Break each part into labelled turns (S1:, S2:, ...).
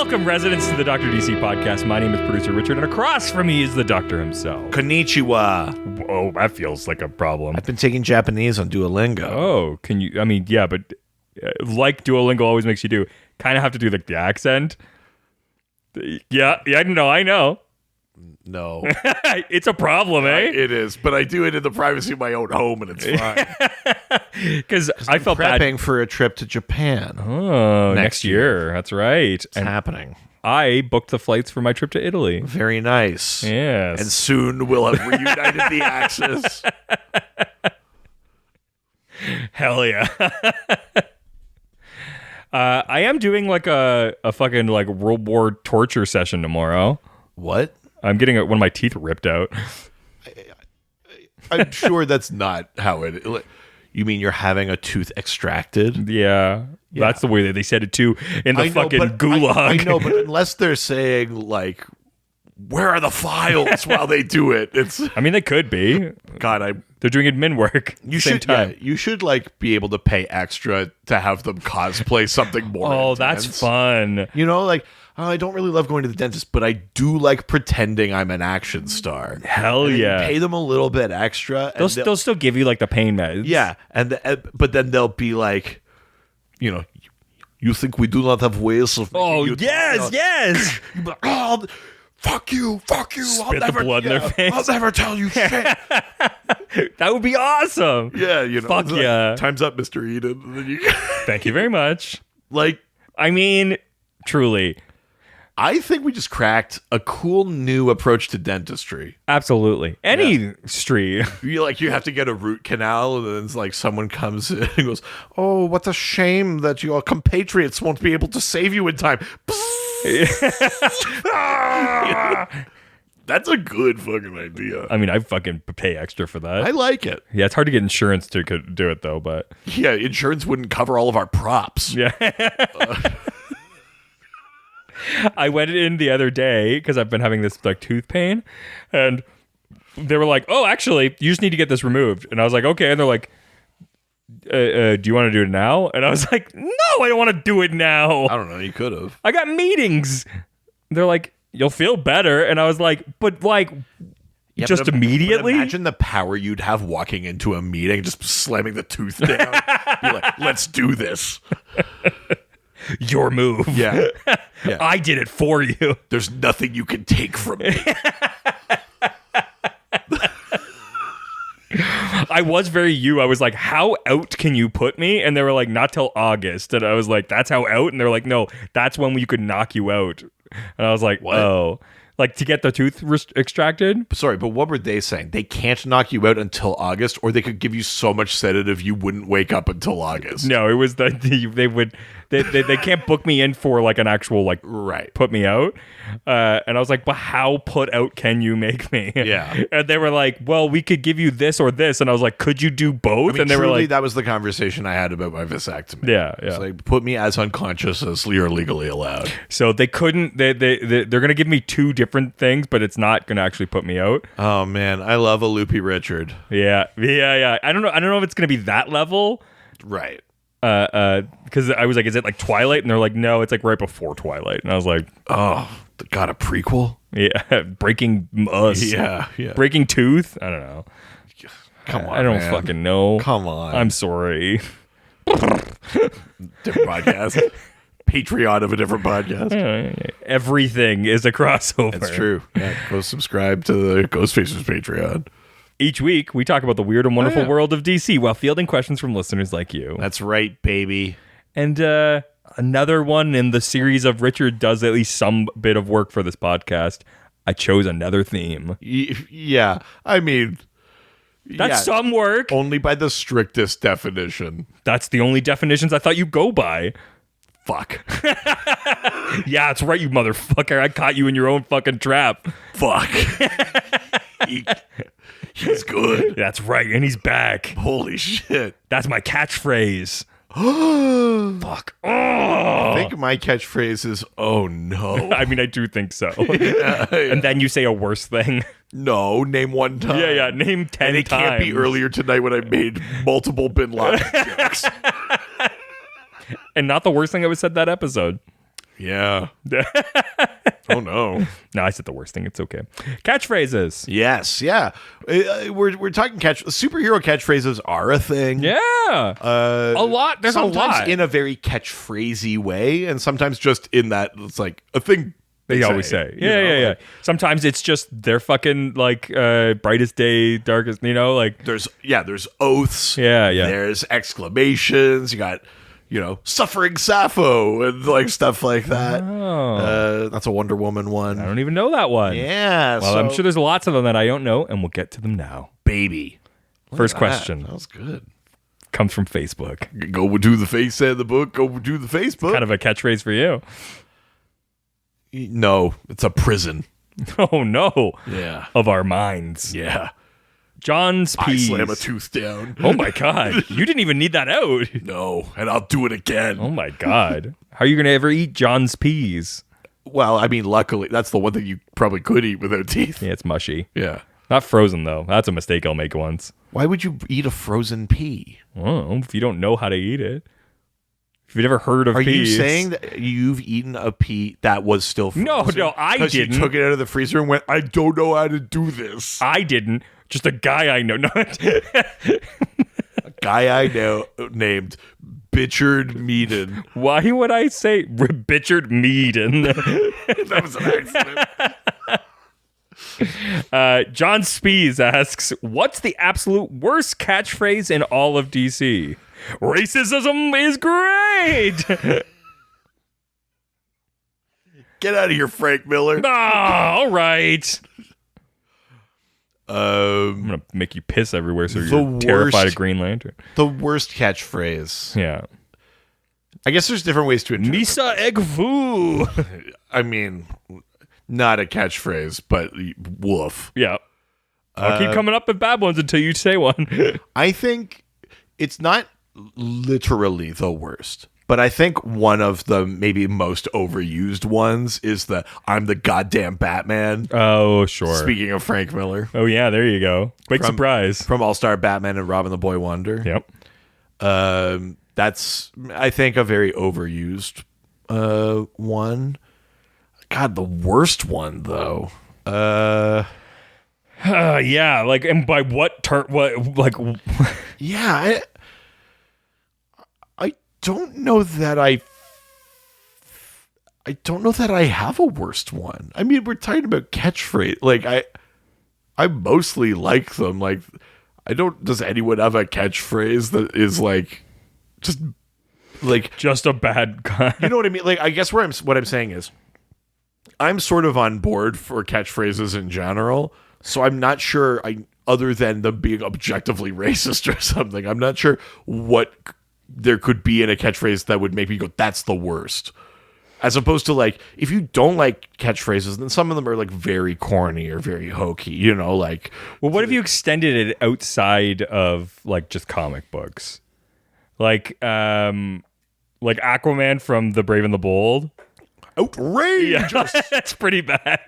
S1: Welcome, residents, to the Dr. DC podcast. My name is producer Richard, and across from me is the doctor himself.
S2: Konnichiwa.
S1: Oh, that feels like a problem.
S2: I've been taking Japanese on Duolingo.
S1: Oh, can you? I mean, yeah, but like Duolingo always makes you do, kind of have to do like the accent. Yeah, I know.
S2: No.
S1: It's a problem, eh?
S2: It is, but I do it in the privacy of my own home, and it's fine.
S1: Because I felt
S2: prepping
S1: bad.
S2: for a trip to Japan.
S1: Oh, next year. That's right.
S2: It's happening.
S1: I booked the flights for my trip to Italy.
S2: Very nice.
S1: Yes.
S2: And soon we'll have reunited the axis.
S1: Hell yeah. I am doing like a fucking like World War torture session tomorrow.
S2: What?
S1: I'm getting one of my teeth ripped out.
S2: I'm sure that's not how it. You mean you're having a tooth extracted?
S1: Yeah. That's the way that they said it too in the fucking gulag.
S2: I know, but unless they're saying like, where are the files while they do it? It's.
S1: I mean, they could be.
S2: God,
S1: they're doing admin work.
S2: You should. Yeah, you should like be able to pay extra to have them cosplay something more.
S1: Oh,
S2: intense.
S1: that's fun.
S2: You know, like. Oh, I don't really love going to the dentist, but I do like pretending I'm an action star.
S1: Hell yeah!
S2: Pay them a little bit extra.
S1: They'll still give you like the pain meds.
S2: Yeah, but then they'll be like, you know, you think we do not have ways of?
S1: Oh yes.
S2: Oh, fuck you!
S1: Spit the blood in their face.
S2: I'll never tell you shit.
S1: That would be awesome.
S2: Yeah, you know.
S1: Fuck yeah!
S2: Time's up, Mr. Eden. And then you
S1: Thank you very much.
S2: Like,
S1: I mean, truly.
S2: I think we just cracked a cool new approach to dentistry.
S1: Absolutely. Any street.
S2: You have to get a root canal, and then it's like someone comes in and goes, "Oh, what a shame that your compatriots won't be able to save you in time." That's a good fucking idea.
S1: I mean, I fucking pay extra for that.
S2: I like it.
S1: Yeah, it's hard to get insurance to do it though, but
S2: yeah, insurance wouldn't cover all of our props.
S1: Yeah. I went in the other day because I've been having this like tooth pain, and they were like, "Oh, actually, you just need to get this removed." And I was like, "Okay." And they're like, "Do you want to do it now?" And I was like, "No, I don't want to do it now.
S2: I don't know. You could have.
S1: I got meetings." They're like, "You'll feel better," and I was like, "But like."
S2: Yeah,
S1: just immediately?
S2: But imagine the power you'd have walking into a meeting, just slamming the tooth down. Be like, "Let's do this."
S1: Your move.
S2: Yeah.
S1: I did it for you.
S2: There's nothing you can take from me.
S1: I was very you. I was like, how out can you put me? And they were like, not till August. And I was like, that's how out? And they're like, no, that's when we could knock you out. And I was like, what? Oh. Like to get the tooth extracted?
S2: Sorry, but what were they saying? They can't knock you out until August, or they could give you so much sedative you wouldn't wake up until August.
S1: No, it was they can't book me in for like an actual like put me out. And I was like, but how put out can you make me?
S2: Yeah.
S1: And they were like, well, we could give you this or this. And I was like, could you do both?
S2: I mean,
S1: and they were like,
S2: that was the conversation I had about my vasectomy.
S1: Yeah.
S2: It's like, put me as unconscious as you're legally allowed.
S1: So they couldn't. They're gonna give me two different things, but it's not gonna actually put me out.
S2: Oh man, I love a loopy Richard.
S1: Yeah. I don't know if it's gonna be that level.
S2: Right.
S1: Because I was like, is it like Twilight? And they're like, no, it's like right before Twilight. And I was like,
S2: oh, got a prequel?
S1: Yeah, Breaking Us.
S2: Yeah.
S1: Breaking Tooth. I don't know.
S2: Come on,
S1: I don't fucking know.
S2: Come on.
S1: I'm sorry.
S2: Different podcast. Patreon of a different podcast.
S1: Everything is a crossover.
S2: That's true. Yeah, go subscribe to the Ghostfacers Patreon.
S1: Each week, we talk about the weird and wonderful world of DC while fielding questions from listeners like you.
S2: That's right, baby.
S1: And another one in the series of Richard does at least some bit of work for this podcast. I chose another theme.
S2: Yeah. I mean...
S1: That's some work.
S2: Only by the strictest definition.
S1: That's the only definitions I thought you go by.
S2: Fuck.
S1: Yeah, that's right, you motherfucker. I caught you in your own fucking trap.
S2: Fuck. He's good.
S1: That's right, and he's back.
S2: Holy shit.
S1: That's my catchphrase. Fuck. Oh.
S2: I think my catchphrase is, oh no.
S1: I mean, I do think so.
S2: Yeah.
S1: And then you say a worse thing.
S2: No, name one time.
S1: Yeah, name 10
S2: and it
S1: times.
S2: Can't be earlier tonight when I made multiple Bin Laden jokes.
S1: And not the worst thing that was said that episode.
S2: Yeah. Oh no.
S1: No, I said the worst thing. It's okay. Catchphrases.
S2: Yes. Yeah. We're talking superhero catchphrases are a thing.
S1: Yeah. A lot. There's a
S2: sometimes
S1: lot.
S2: in a very catchphrasey way, and sometimes just in that it's like a thing
S1: They always say. Yeah. Sometimes it's just their fucking like brightest day, darkest, like
S2: There's oaths.
S1: Yeah.
S2: There's exclamations. You got, suffering Sappho and like stuff like that.
S1: Oh.
S2: That's a Wonder Woman one.
S1: I don't even know that one.
S2: Yeah.
S1: Well, I'm sure there's lots of them that I don't know, and we'll get to them now.
S2: Baby.
S1: First question.
S2: That was good.
S1: Comes from Facebook.
S2: Go do the face in the book. Go do the Facebook.
S1: Kind of a catchphrase for you.
S2: No, it's a prison.
S1: Oh, no.
S2: Yeah.
S1: Of our minds.
S2: Yeah.
S1: John's
S2: I
S1: peas.
S2: slam a tooth down.
S1: Oh, my God. You didn't even need that out.
S2: No, and I'll do it again.
S1: Oh, my God. How are you going to ever eat John's peas?
S2: Well, I mean, luckily, that's the one thing you probably could eat without teeth.
S1: Yeah, it's mushy.
S2: Yeah.
S1: Not frozen, though. That's a mistake I'll make once.
S2: Why would you eat a frozen pea?
S1: Oh, if you don't know how to eat it. If you've never heard of
S2: Are
S1: peas.
S2: you saying that you've eaten a pea that was still frozen?
S1: No, I didn't.
S2: You took it out of the freezer and went, I don't know how to do this.
S1: I didn't. Just a guy I know. No.
S2: A guy I know named Bitchard Meaden.
S1: Why would I say Richard Meaden?
S2: That was an accident.
S1: John Spees asks, what's the absolute worst catchphrase in all of DC? Racism is great.
S2: Get out of here, Frank Miller.
S1: All right. I'm
S2: Um,
S1: going to make you piss everywhere so
S2: The
S1: you're terrified
S2: worst-
S1: of Green Lantern.
S2: the worst catchphrase.
S1: Yeah.
S2: I guess there's different ways to interpret.
S1: Misa Egfu.
S2: I mean, not a catchphrase, but woof.
S1: Yeah. I'll keep coming up with bad ones until you say one.
S2: I think it's not literally the worst, but I think one of the maybe most overused ones is the I'm the goddamn Batman.
S1: Oh, sure.
S2: Speaking of Frank Miller.
S1: Oh, yeah, there you go. Big surprise.
S2: From All-Star Batman and Robin the Boy Wonder.
S1: Yep.
S2: That's, I think, a very overused one. God, the worst one, though.
S1: Yeah, like, and by what term? What, like,
S2: Yeah, I don't know that I don't know that I have a worst one. I mean, we're talking about catchphrase. Like, I mostly like them. Like, does anyone have a catchphrase that is like just
S1: a bad guy.
S2: you know what I mean? Like, I guess what I'm saying is I'm sort of on board for catchphrases in general. So I'm not sure, other than them being objectively racist or something, I'm not sure what there could be in a catchphrase that would make me go, that's the worst. As opposed to, like, if you don't like catchphrases, then some of them are, like, very corny or very hokey, like...
S1: Well, what if you extended it outside of, like, just comic books? Like Aquaman from The Brave and the Bold?
S2: Outrageous!
S1: Yeah, that's pretty bad.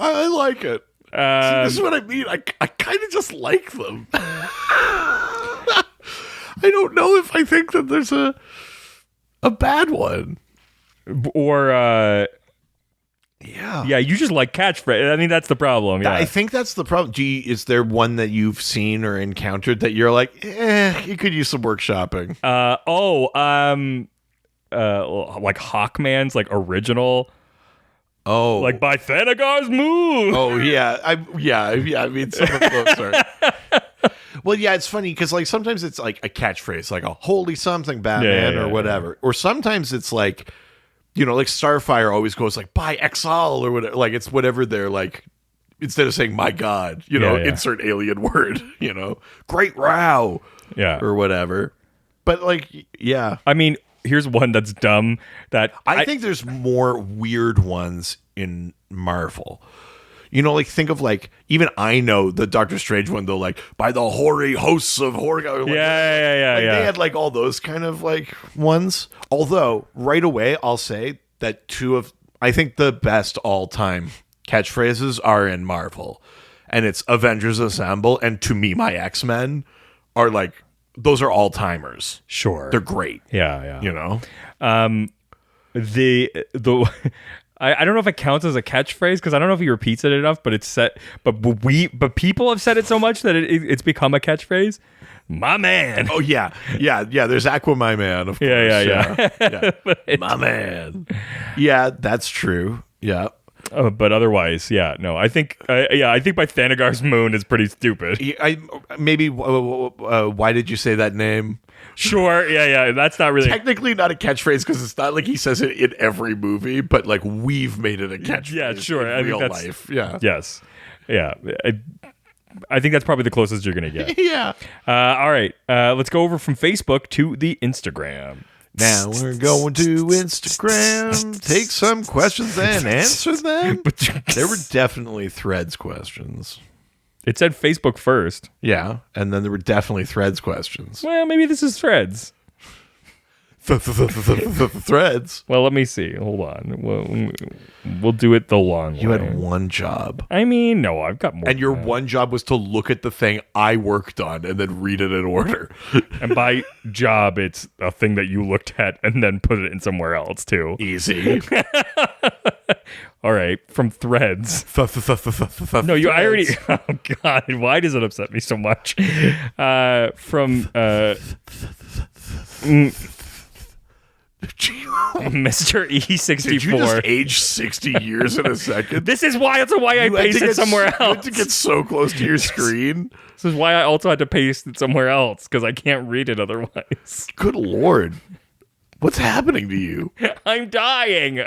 S2: I like it. See, this is what I mean. I kind of just like them. I don't know if I think that there's a bad one.
S1: Or,
S2: yeah,
S1: you just like catchphrase. I mean, that's the problem. Yeah,
S2: I think that's the problem. Is there one that you've seen or encountered that you're like, you could use some workshopping?
S1: Like Hawkman's like original.
S2: Oh,
S1: Like by Thanagar's move.
S2: oh yeah, I mean, some of those are. Well, yeah, it's funny because like sometimes it's like a catchphrase, like a "Holy something Batman" or whatever, or sometimes it's like, like Starfire always goes like "By Exal" or whatever, like it's whatever they're like. Instead of saying "My God," insert alien word, "Great Row," or whatever. But like, yeah,
S1: I mean, here's one that's dumb that
S2: I think there's more weird ones in Marvel. Like think of like, even I know the Doctor Strange one though, like by the hoary hosts of Horga. Like,
S1: yeah.
S2: They had like all those kind of like ones. Although right away I'll say that I think the best all time catchphrases are in Marvel, and it's Avengers Assemble and To Me My X-Men are like, those are all timers.
S1: Sure,
S2: They're great.
S1: Yeah. the I don't know if it counts as a catchphrase because I don't know if he repeats it enough, but it's set. But people have said it so much that it's become a catchphrase. My man.
S2: Oh yeah. There's My Man, of course.
S1: Yeah.
S2: My man. Yeah, that's true. Yeah.
S1: But otherwise, no. I think by Thanagar's Moon is pretty stupid.
S2: Why did you say that name?
S1: Sure. Yeah. That's not really
S2: technically not a catchphrase because it's not like he says it in every movie, but like we've made it a catchphrase.
S1: Yeah, sure.
S2: In real life. Yeah.
S1: Yes. Yeah. I think that's probably the closest you're gonna get.
S2: Yeah.
S1: All right. Let's go over from Facebook to the Instagram.
S2: Now we're going to Instagram, take some questions and answer them. There were definitely Threads questions.
S1: It said Facebook first.
S2: Yeah, and then there were definitely Threads questions.
S1: Well, maybe this is Threads.
S2: Threads.
S1: Well, let me see. Hold on. We'll do it the long way.
S2: You had one job.
S1: I mean, no, I've got more.
S2: And your one job was to look at the thing I worked on and then read it in order.
S1: And by job, it's a thing that you looked at and then put it in somewhere else, too.
S2: Easy.
S1: All right, from Threads. No, I already... Oh, God, why does it upset me so much? From... Mr. E64.
S2: Did you just age 60 years in a second?
S1: That's why I pasted somewhere else.
S2: You had to get so close to your screen.
S1: This is why I also had to paste it somewhere else, because I can't read it otherwise.
S2: Good Lord. What's happening to you?
S1: I'm dying.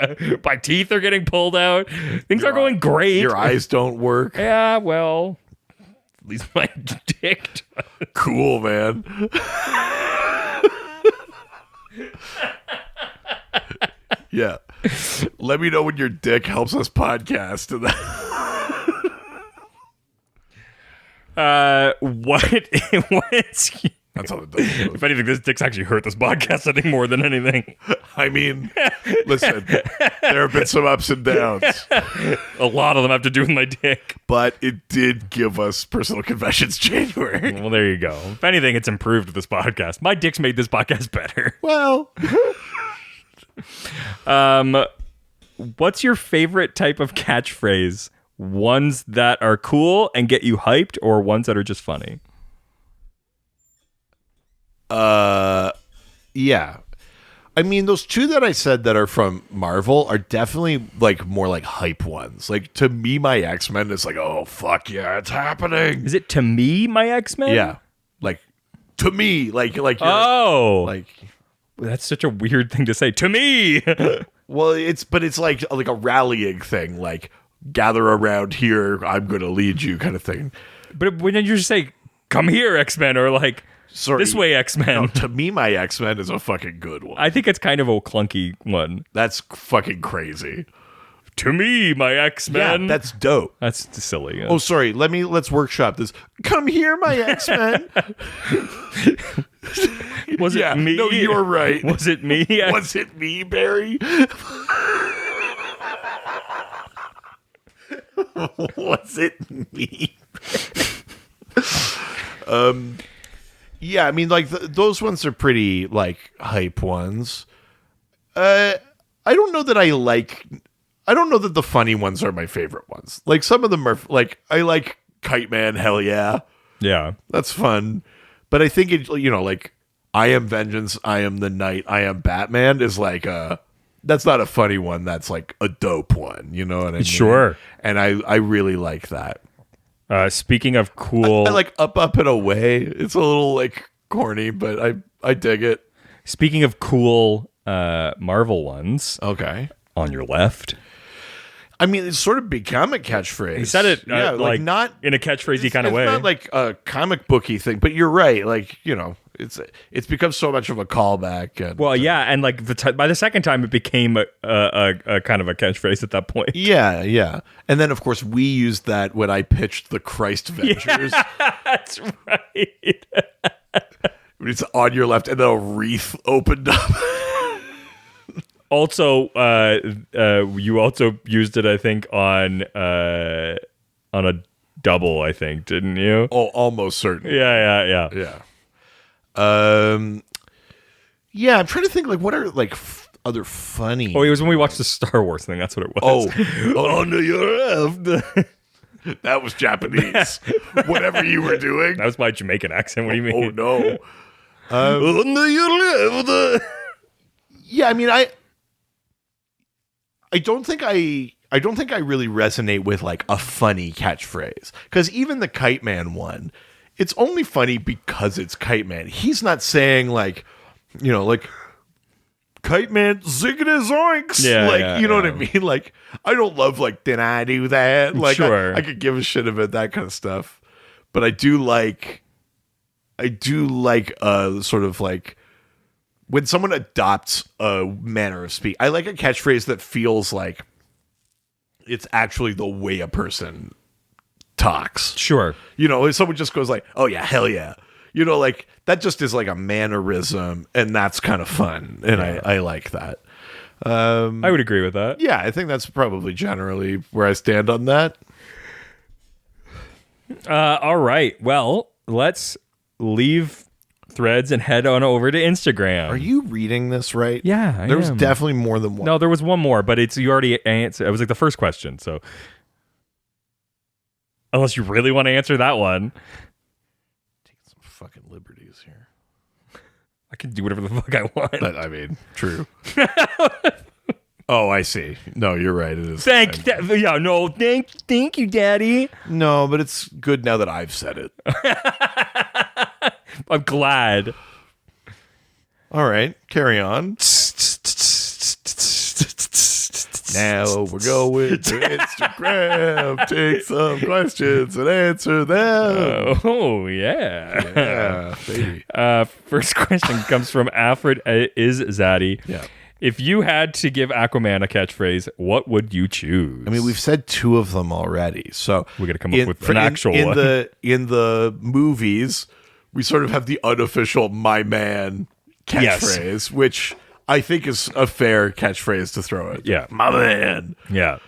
S1: My teeth are getting pulled out. Things are going great.
S2: Your eyes don't work.
S1: Yeah, well, at least my dick does.
S2: Cool, man. Yeah. Let me know when your dick helps us podcast.
S1: What's...
S2: That's how it does.
S1: If anything, this dick's actually hurt this podcasting more than anything.
S2: I mean, listen, there have been some ups and downs.
S1: A lot of them have to do with my dick.
S2: But it did give us Personal Confessions January.
S1: Well, there you go. If anything, it's improved with this podcast. My dick's made this podcast better.
S2: Well...
S1: What's your favorite type of catchphrase? Ones that are cool and get you hyped, or ones that are just funny?
S2: Yeah. I mean, those two that I said that are from Marvel are definitely like more like hype ones. Like to me, my X-Men is like, oh fuck yeah, it's happening.
S1: Is it to me, my X-Men?
S2: Yeah, like to me, like you're, like.
S1: That's such a weird thing to say to me.
S2: Well, it's like a rallying thing, like gather around here, I'm going to lead you kind of thing.
S1: But when you just say, come here, X-Men, or like, this way, X-Men.
S2: No, to me, my X-Men is a fucking good one.
S1: I think it's kind of a clunky one.
S2: That's fucking crazy.
S1: To me, my X-Men.
S2: Yeah, that's dope.
S1: That's silly. Yeah.
S2: Oh, sorry. Let's workshop this. Come here, my X-Men.
S1: Was it me?
S2: No, you were right.
S1: Was it me?
S2: Was it me, Barry? Was it me? Yeah, I mean, like those ones are pretty like hype ones. I don't know that I don't know that the funny ones are my favorite ones. Like some of them are like I like Kite Man, hell yeah.
S1: Yeah.
S2: That's fun. But I think it, like I am vengeance, I am the night, I am Batman is like that's not a funny one, that's like a dope one, you know what I mean?
S1: Sure.
S2: And I really like that.
S1: Speaking of cool,
S2: I like Up and Away. It's a little like corny, but I dig it.
S1: Speaking of cool Marvel ones.
S2: Okay.
S1: On your left.
S2: I mean, it's sort of become a catchphrase.
S1: He said it like not in a catchphrasey kind of way.
S2: It's not like a comic booky thing, but you're right. Like, it's become so much of a callback. And,
S1: and like by the second time, it became a kind of a catchphrase at that point.
S2: Yeah, yeah. And then, of course, we used that when I pitched the Christ Vengers.
S1: Yeah, that's right.
S2: It's on your left, and then a wreath opened up.
S1: Also, you also used it, I think, on a double, I think, didn't you?
S2: Oh, almost certainly.
S1: Yeah.
S2: Yeah, I'm trying to think, like, what are, like, other funny.
S1: Oh, it was when we watched the Star Wars thing. That's what it was.
S2: Oh, no, your left. That was Japanese. Whatever you were doing.
S1: That was my Jamaican accent. What do you mean?
S2: Oh, no.
S1: On your left.
S2: Yeah, I mean, I don't think I really resonate with like a funny catchphrase, because even the Kite Man one, it's only funny because it's Kite Man. He's not saying like, you know, like Kite Man ziggity zoinks.
S1: Yeah,
S2: like,
S1: yeah,
S2: you know
S1: yeah.
S2: what I mean? Like, I don't love like, did I do that? Like,
S1: Sure.
S2: I could give a shit about that kind of stuff, but I do like sort of like when someone adopts a manner of speak. I like a catchphrase that feels like it's actually the way a person talks.
S1: Sure.
S2: You know, if someone just goes like, oh yeah, hell yeah. You know, like that just is like a mannerism, and that's kind of fun. And I like that.
S1: I would agree with that.
S2: Yeah, I think that's probably generally where I stand on that.
S1: All right. Well, let's leave Threads and head on over to Instagram.
S2: Are you reading this right?
S1: Yeah, I
S2: There was
S1: am.
S2: definitely more than one.
S1: No, there was one more, but you already answered. It was like the first question. So unless you really want to answer that one,
S2: Taking some fucking liberties here.
S1: I can do whatever the fuck I want.
S2: But, I mean, true. Oh, I see. No, you're right. It is.
S1: Thank you, Daddy.
S2: No, but it's good now that I've said it.
S1: I'm glad.
S2: All right, carry on. Now we're going to Instagram. Take some questions and answer them.
S1: Oh yeah.
S2: Yeah, baby.
S1: First question comes from Alfred is Zaddy.
S2: Yeah.
S1: If you had to give Aquaman a catchphrase, what would you choose?
S2: I mean, we've said two of them already, so
S1: we got to come up with an actual one.
S2: In the movies, we sort of have the unofficial "my man" catchphrase, which I think is a fair catchphrase to throw out.
S1: Yeah,
S2: my man.
S1: Yeah.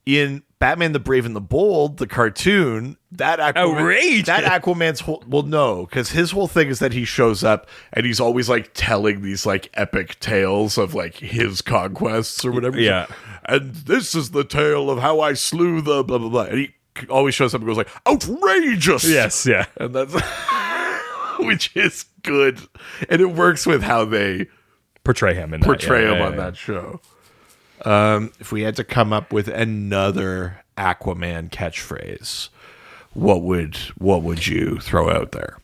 S2: In Batman the Brave and the Bold, the cartoon, that
S1: outrageous.
S2: That Aquaman's whole, well, no, because his whole thing is that he shows up and he's always like telling these like epic tales of like his conquests or whatever.
S1: Yeah.
S2: And this is the tale of how I slew the blah blah blah. And he always shows up and goes like, outrageous.
S1: Yes, yeah.
S2: And that's which is good. And it works with how they
S1: portray him on
S2: that show. If we had to come up with another Aquaman catchphrase, what would you throw out there?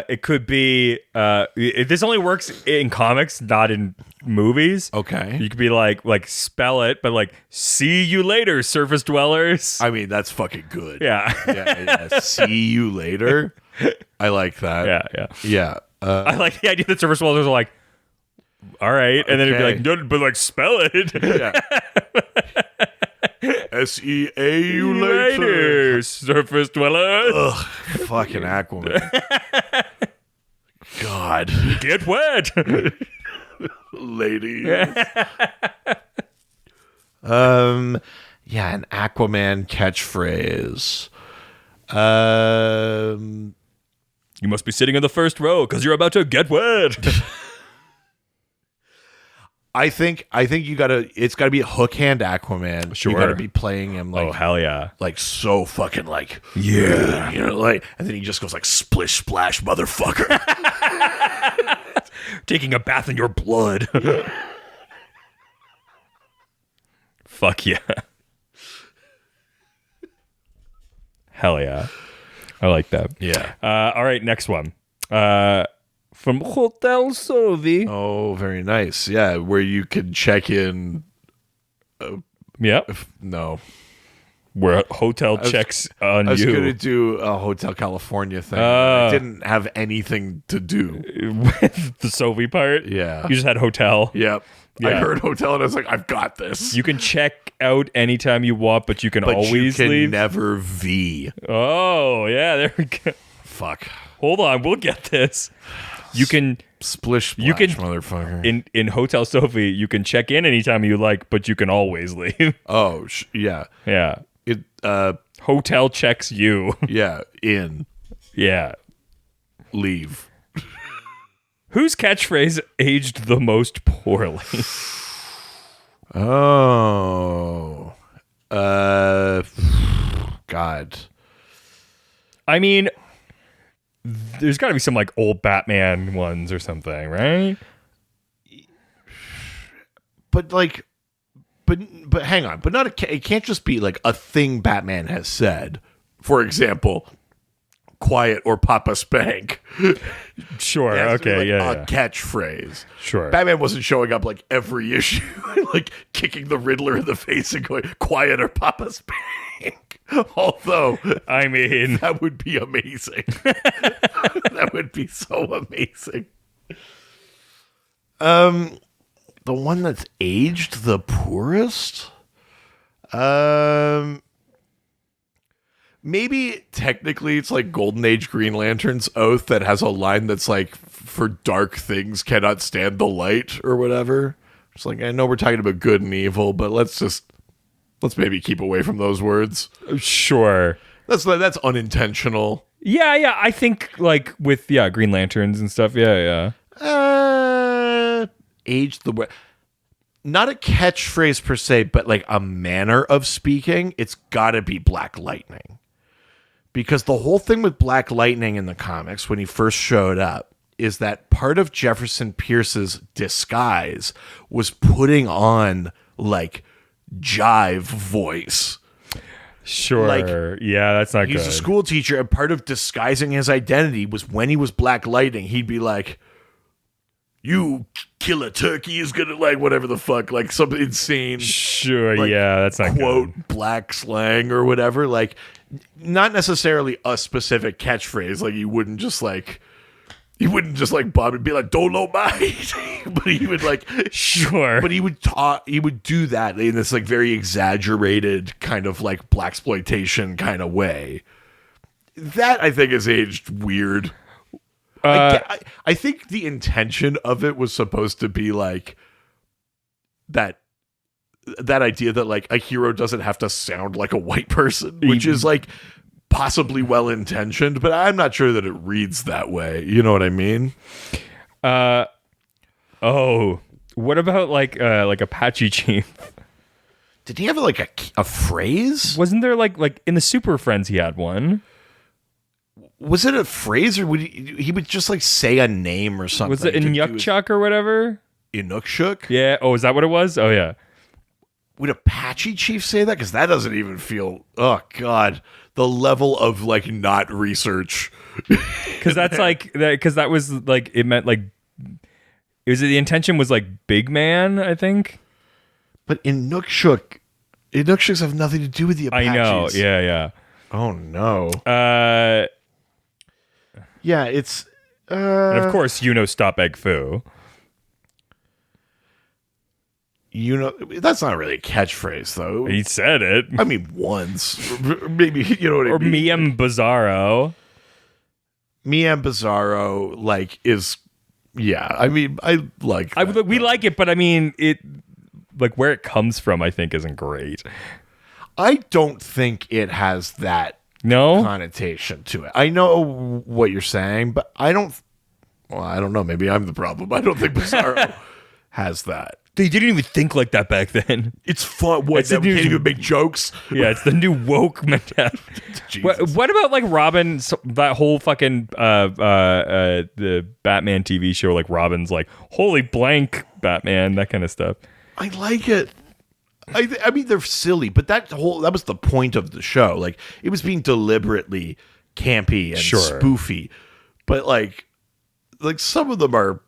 S1: It could be this only works in comics, not in movies.
S2: Okay.
S1: You could be like spell it, but like see you later, surface dwellers.
S2: I mean, that's fucking good.
S1: Yeah.
S2: Yeah. See you later. I like that. Yeah.
S1: I like the idea that surface dwellers are like, all right, and then it'd be like, no, but like spell it.
S2: Yeah. SEA you later.
S1: Surface dwellers.
S2: Ugh, fucking Aquaman. God.
S1: Get wet.
S2: Ladies. An Aquaman catchphrase.
S1: You must be sitting in the first row because you're about to get wet.
S2: I think it's gotta be a hook hand Aquaman.
S1: Sure.
S2: You gotta be playing him like,
S1: oh hell yeah,
S2: like so fucking like,
S1: yeah,
S2: you know, like, and then he just goes like splish splash motherfucker.
S1: Taking a bath in your blood. Fuck yeah. Hell yeah. I like that.
S2: Yeah.
S1: All right, next one. From Hotel Sovi.
S2: Oh, very nice. Yeah, where you can check in.
S1: Yeah.
S2: No.
S1: Where hotel checks on you.
S2: I was going to do a Hotel California thing. I didn't have anything to do
S1: with the Sovi part.
S2: Yeah.
S1: You just had hotel.
S2: Yep.
S1: Yeah.
S2: I heard hotel and I was like, I've got this.
S1: You can check out anytime you want, but you can always
S2: you can
S1: leave.
S2: Never V.
S1: Oh, yeah, there we go.
S2: Fuck.
S1: Hold on, we'll get this. You can
S2: splish splash,
S1: you can,
S2: motherfucker.
S1: In Hotel Sophie, you can check in anytime you like, but you can always leave.
S2: Oh, yeah.
S1: Yeah.
S2: It
S1: hotel checks you.
S2: Yeah, in.
S1: Yeah.
S2: Leave.
S1: Whose catchphrase aged the most poorly?
S2: Oh. God.
S1: I mean, there's got to be some like old Batman ones or something, right?
S2: But like, but hang on. But it can't just be like a thing Batman has said. For example, quiet or Papa Spank.
S1: Sure.
S2: It has to be,
S1: Okay.
S2: like,
S1: Yeah.
S2: a catchphrase.
S1: Sure.
S2: Batman wasn't showing up like every issue, like kicking the Riddler in the face and going, quiet or Papa Spank. Although,
S1: I mean,
S2: that would be amazing. That would be so amazing. The one that's aged the poorest? Maybe technically it's like Golden Age Green Lantern's oath that has a line that's like, for dark things cannot stand the light or whatever. It's like, I know we're talking about good and evil, but let's maybe keep away from those words.
S1: sure.
S2: That's unintentional.
S1: Yeah. I think like with Green Lanterns and stuff. Yeah.
S2: Age the way. Not a catchphrase per se, but like a manner of speaking. It's got to be Black Lightning. Because the whole thing with Black Lightning in the comics when he first showed up is that part of Jefferson Pierce's disguise was putting on like jive voice.
S1: Sure.
S2: Like,
S1: yeah, that's not good.
S2: He's a school teacher, and part of disguising his identity was when he was Black Lightning, he'd be like, you kill a turkey is gonna like whatever the fuck, like some insane
S1: Sure,
S2: like,
S1: yeah, that's not
S2: quote
S1: good.
S2: black slang or whatever. Like, not necessarily a specific catchphrase. Like, you wouldn't just like Bob and be like Dolomite, but he would like
S1: Sure.
S2: But he would do that in this like very exaggerated kind of like blaxploitation kind of way. That I think is aged weird. I think the intention of it was supposed to be like that idea that like a hero doesn't have to sound like a white person, which is like possibly well intentioned, but I'm not sure that it reads that way. You know what I mean?
S1: What about like Apache Chief?
S2: Did he have like a phrase?
S1: Wasn't there like in the Super Friends he had one?
S2: Was it a phrase, or would he would just like say a name or something?
S1: Was it Inukchuk or whatever?
S2: Inukshuk?
S1: Yeah. Oh, is that what it was? Oh, yeah.
S2: Would Apache Chief say that? Because that doesn't even feel. Oh God, the level of like not research.
S1: Because that's like that. Because that was like it meant like. It was the intention was like big man, I think.
S2: But Inukshuks have nothing to do with the Apaches.
S1: I know. Yeah.
S2: Oh no. Yeah, it's.
S1: And of course, stop egg foo.
S2: That's not really a catchphrase though.
S1: He said it.
S2: I mean, once, maybe you know what I mean.
S1: Or Miem Bizarro.
S2: Miem Bizarro, like, is. Yeah, I mean, I like.
S1: We like it, but I mean, it. Like where it comes from, I think isn't great.
S2: I don't think it has that.
S1: No
S2: connotation to it. I know what you're saying, but I don't. Well, I don't know. Maybe I'm the problem. I don't think Bizarro has that.
S1: They didn't even think like that back then.
S2: It's fun. What? They can't even make jokes.
S1: Yeah, it's the new woke mentality. What about like Robin? That whole fucking the Batman TV show, like Robin's like holy blank Batman, that kind of stuff.
S2: I like it. I mean, they're silly, but that was the point of the show. Like, it was being deliberately campy and spoofy, but like some of them are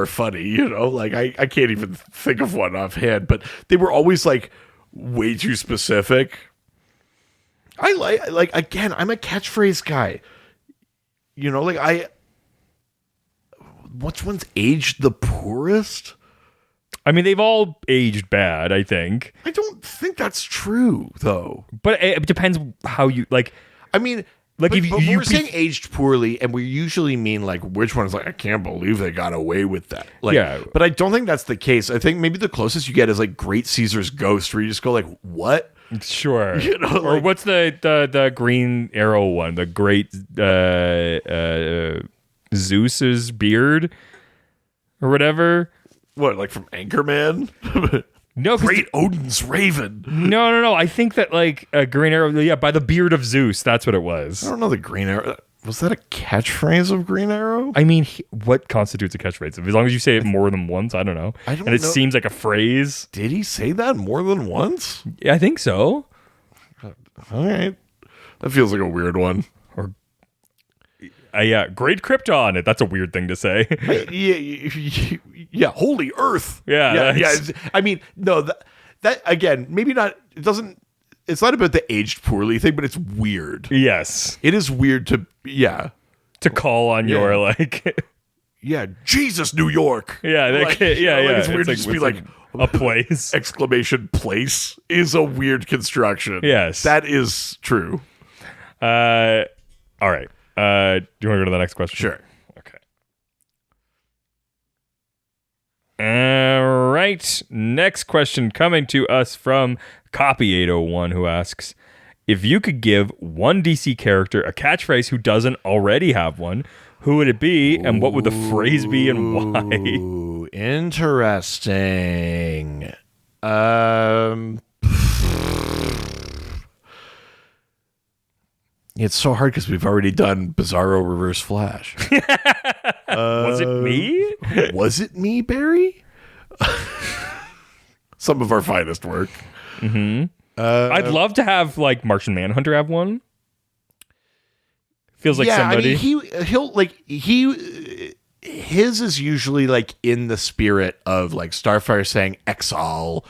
S2: funny, you know. Like I can't even think of one offhand, but they were always like way too specific. I like again, I'm a catchphrase guy. You know, like which one's aged the poorest?
S1: I mean, they've all aged bad, I think.
S2: I don't think that's true, though.
S1: But it depends how you like.
S2: I mean, like if we're saying aged poorly, and we usually mean like which one is like I can't believe they got away with that. Like,
S1: yeah.
S2: But I don't think that's the case. I think maybe the closest you get is like Great Caesar's Ghost, where you just go like, what?
S1: Sure.
S2: You know,
S1: or like, what's the Green Arrow one? The Great Zeus's beard or whatever.
S2: What, like from Anchorman?
S1: No,
S2: Great Odin's Raven.
S1: No. I think that like a Green Arrow. Yeah, by the beard of Zeus. That's what it was.
S2: I don't know the Green Arrow. Was that a catchphrase of Green Arrow?
S1: I mean, what constitutes a catchphrase? As long as you say it more than once, I don't know.
S2: I don't
S1: and it
S2: know.
S1: seems like a phrase.
S2: Did he say that more than once?
S1: Yeah, I think so.
S2: All right. That feels like a weird one.
S1: Or yeah, great Krypton. That's a weird thing to say.
S2: Yeah, holy Earth.
S1: Yeah,
S2: yeah. I mean, no, that again, maybe not. It doesn't. It's not about the aged poorly thing, but it's weird.
S1: Yes,
S2: it is weird to
S1: to call on your like
S2: Jesus, New York.
S1: Yeah,
S2: like, it's weird to
S1: like,
S2: just be like
S1: a place.
S2: Exclamation place is a weird construction.
S1: Yes,
S2: that is true.
S1: All right. Do you want to go to the next question?
S2: Sure.
S1: Okay. All right. Next question coming to us from Copy801, who asks, if you could give one DC character a catchphrase who doesn't already have one, who would it be, and what would the phrase be, and why?
S2: Ooh, interesting. It's so hard because we've already done Bizarro Reverse Flash.
S1: Was it me?
S2: Was it me, Barry? Some of our finest work.
S1: Mm-hmm. I'd love to have like Martian Manhunter have one. Feels like somebody.
S2: I mean, his is usually like in the spirit of like Starfire saying Exal,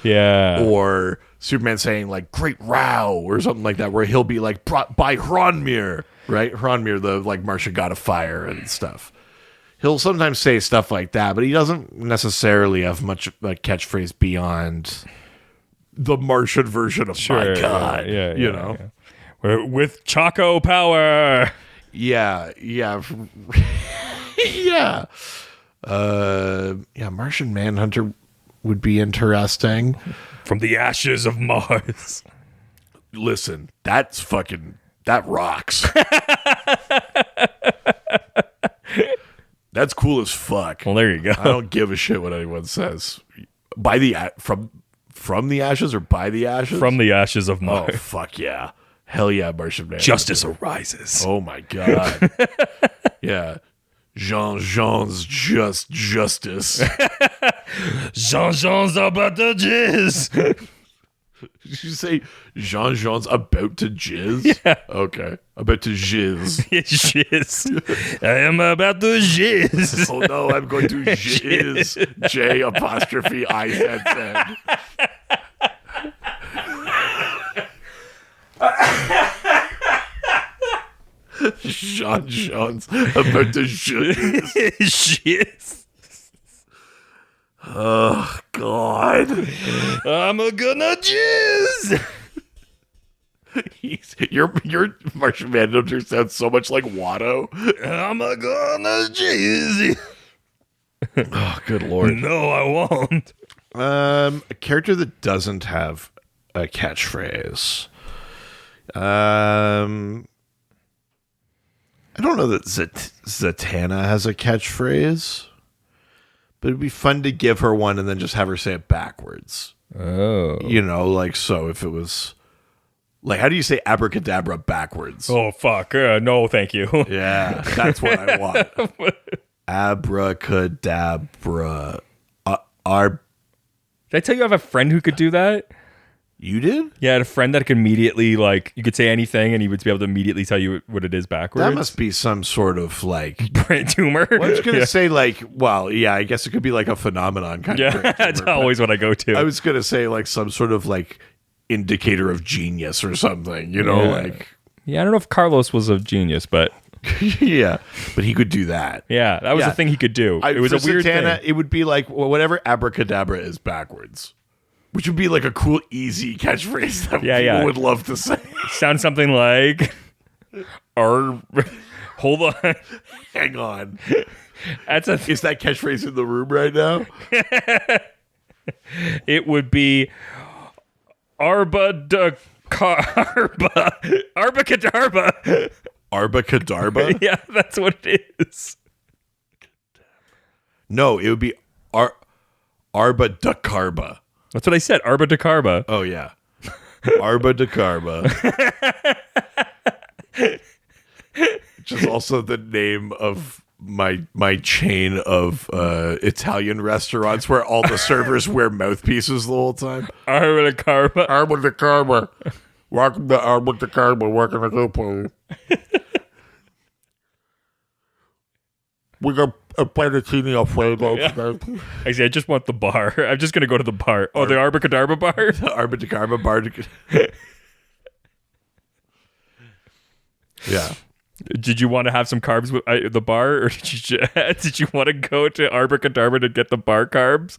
S2: or Superman saying like Great Row or something like that, where he'll be like brought by Hronmir, right? Hronmir, the like Martian god of fire and stuff. He'll sometimes say stuff like that, but he doesn't necessarily have much like catchphrase beyond the Martian version of my god. You know,
S1: with Chaco power.
S2: Yeah. Martian Manhunter would be interesting.
S1: From the ashes of Mars.
S2: Listen, that rocks. That's cool as fuck.
S1: Well, there you go.
S2: I don't give a shit what anyone says. From the ashes or by the ashes?
S1: From the ashes of Mars.
S2: Oh, fuck yeah. Hell yeah, Martian Manhunter.
S1: Justice arises.
S2: Oh my god. Yeah. Jean's just justice.
S1: Jean's about to jizz.
S2: Did you say Jean's about to jizz?
S1: Yeah.
S2: Okay. About to jizz.
S1: Jizz. I am about to jizz.
S2: Oh no, I'm going to jizz. J apostrophe I said. Jean's about to jizz. Oh God.
S1: I'm gonna jizz.
S2: Your Martian Manhunter sounds so much like Watto.
S1: I'm gonna jizz.
S2: Oh, good Lord.
S1: No, I won't.
S2: A character that doesn't have a catchphrase. I don't know that Zatanna has a catchphrase, but it'd be fun to give her one and then just have her say it backwards.
S1: Oh.
S2: You know, like, so if it was like, how do you say abracadabra backwards?
S1: Oh, fuck. No, thank you.
S2: Yeah, that's what I want. Abracadabra.
S1: Did I tell you I have a friend who could do that?
S2: You did?
S1: Yeah, I had a friend that could immediately, like, you could say anything and he would be able to immediately tell you what it is backwards.
S2: That must be some sort of, like,
S1: brain tumor.
S2: Well, I was going to say, like, well, yeah, I guess it could be like a phenomenon kind of brain tumor,
S1: that's always what I go to.
S2: I was going to say, like, some sort of, like, indicator of genius or something, you know, like.
S1: Yeah, I don't know if Carlos was a genius, but.
S2: Yeah, but he could do that.
S1: Yeah, that was the thing he could do. It was a weird thing.
S2: It would be like, well, whatever abracadabra is backwards. Which would be like a cool, easy catchphrase that people would love to say.
S1: Sounds something like, hold on.
S2: Hang on.
S1: Is
S2: that catchphrase in the room right now?
S1: It would be Arbacadabra.
S2: Arbacadarba?
S1: Yeah, that's what it is.
S2: No, it would be Arba da Carba.
S1: That's what I said. Arba de Carba.
S2: Oh, yeah. Arba da Carba. Which is also the name of my chain of Italian restaurants where all the servers wear mouthpieces the whole time.
S1: Arba de Carba.
S2: Arba da Carba. Welcome to Arba da Carba. What can I do for you? We got a fettuccine alfredo today.
S1: Actually, I just want the bar. I'm just going to go to the bar. Oh, the Arba Cadarba bar?
S2: The Arba da Carba bar. Yeah.
S1: Did you want to have some carbs with the bar, or did you want to go to Arba Cadarba to get the bar carbs?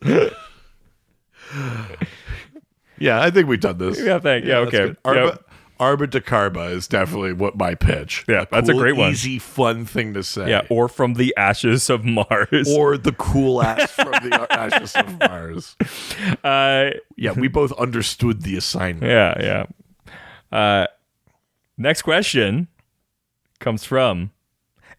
S2: Yeah, I think we've done this.
S1: Yeah, okay.
S2: Arba da Carba is definitely what my pitch.
S1: Yeah, that's a great one.
S2: Easy, fun thing to say.
S1: Yeah, or from the ashes of Mars.
S2: Or the cool ass from the ashes of Mars. Yeah, we both understood the assignment.
S1: Yeah. Next question comes from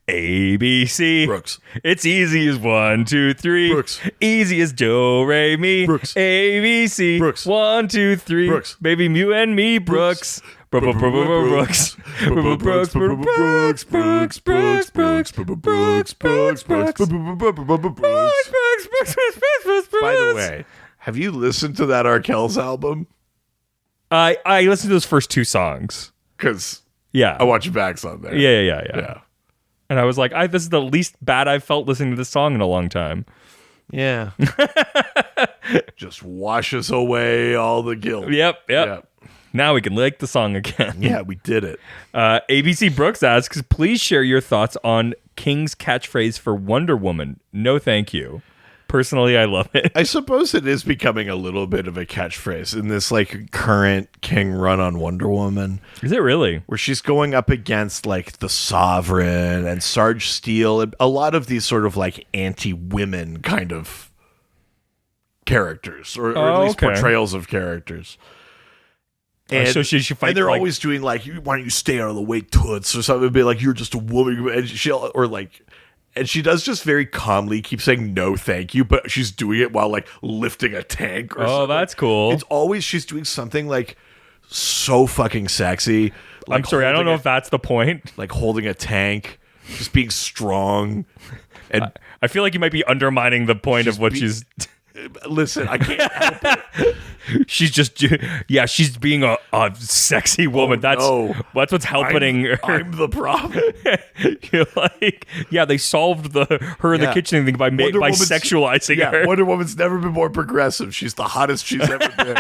S1: ABC.
S2: Brooks.
S1: It's easy as 1, 2, 3.
S2: Brooks.
S1: Easy as Do, Re, Mi.
S2: Brooks.
S1: ABC.
S2: Brooks.
S1: 1, 2, 3.
S2: Brooks.
S1: Baby, you and me, Brooks. Brooks. Brooks. Brooks. Brooks. Brooks. Brooks.
S2: By the way, have you listened to that Arkells album?
S1: I listened to those first 2 songs.
S2: Because
S1: Yeah.
S2: I want your backs on there.
S1: Yeah. And I was like, this is the least bad I've felt listening to this song in a long time.
S2: Yeah. Just washes away all the guilt.
S1: Yep. Now we can like the song again.
S2: Yeah, we did it.
S1: ABC Brooks asks, please share your thoughts on King's catchphrase for Wonder Woman. No, thank you. Personally, I love it.
S2: I suppose it is becoming a little bit of a catchphrase in this like current King run on Wonder Woman.
S1: Is it really?
S2: Where she's going up against like the Sovereign and Sarge Steele, a lot of these sort of like anti-women kind of characters, or at least portrayals of characters. And,
S1: so she fight,
S2: and they're
S1: like,
S2: always doing like, why don't you stay out of the way, toots, or something. It'd be like, you're just a woman, and and she does just very calmly keep saying no thank you, but she's doing it while like lifting a tank or something.
S1: Oh, that's cool.
S2: It's always she's doing something like so fucking sexy. Like
S1: I'm sorry, I don't know if that's the point.
S2: Like holding a tank, just being strong. And
S1: I feel like you might be undermining the point of what she's...
S2: Listen, I can't help it.
S1: She's just, she's being a sexy woman. That's what's helping her.
S2: I'm the problem.
S1: You're like, they solved her in the kitchen thing by sexualizing her.
S2: Wonder Woman's never been more progressive. She's the hottest she's ever been.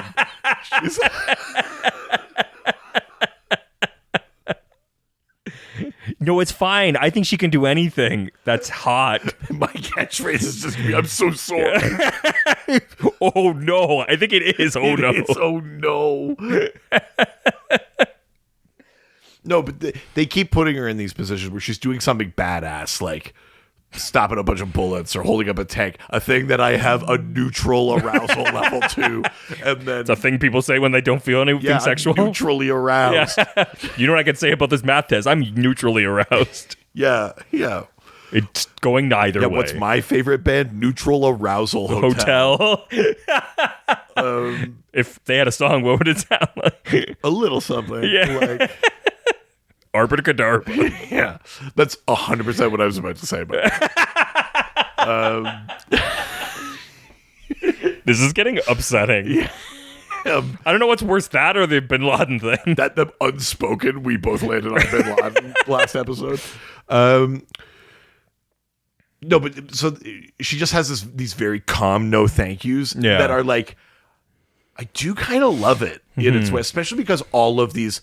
S1: No, it's fine. I think she can do anything that's hot.
S2: My catchphrase is just, I'm so sorry.
S1: Oh, no. I think it is. Oh, no.
S2: It's oh, no. No, but they keep putting her in these positions where she's doing something badass, like stopping a bunch of bullets or holding up a tank, a thing that I have a neutral arousal level to. And then
S1: it's a thing people say when they don't feel anything sexual.
S2: I'm neutrally aroused.
S1: Yeah. You know what I can say about this math test? I'm neutrally aroused.
S2: Yeah.
S1: It's going neither way.
S2: What's my favorite band? Neutral Arousal Hotel.
S1: If they had a song, what would it sound like?
S2: A little something.
S1: Yeah. Like Arba-da-ka-darba.
S2: Yeah. That's 100% what I was about to say about it.
S1: This is getting upsetting. Yeah. I don't know what's worse, that or the Bin Laden thing.
S2: That the unspoken, we both landed on Bin Laden last episode. No, but so she just has these very calm no thank yous that are like, I do kind of love it in its way, especially because all of these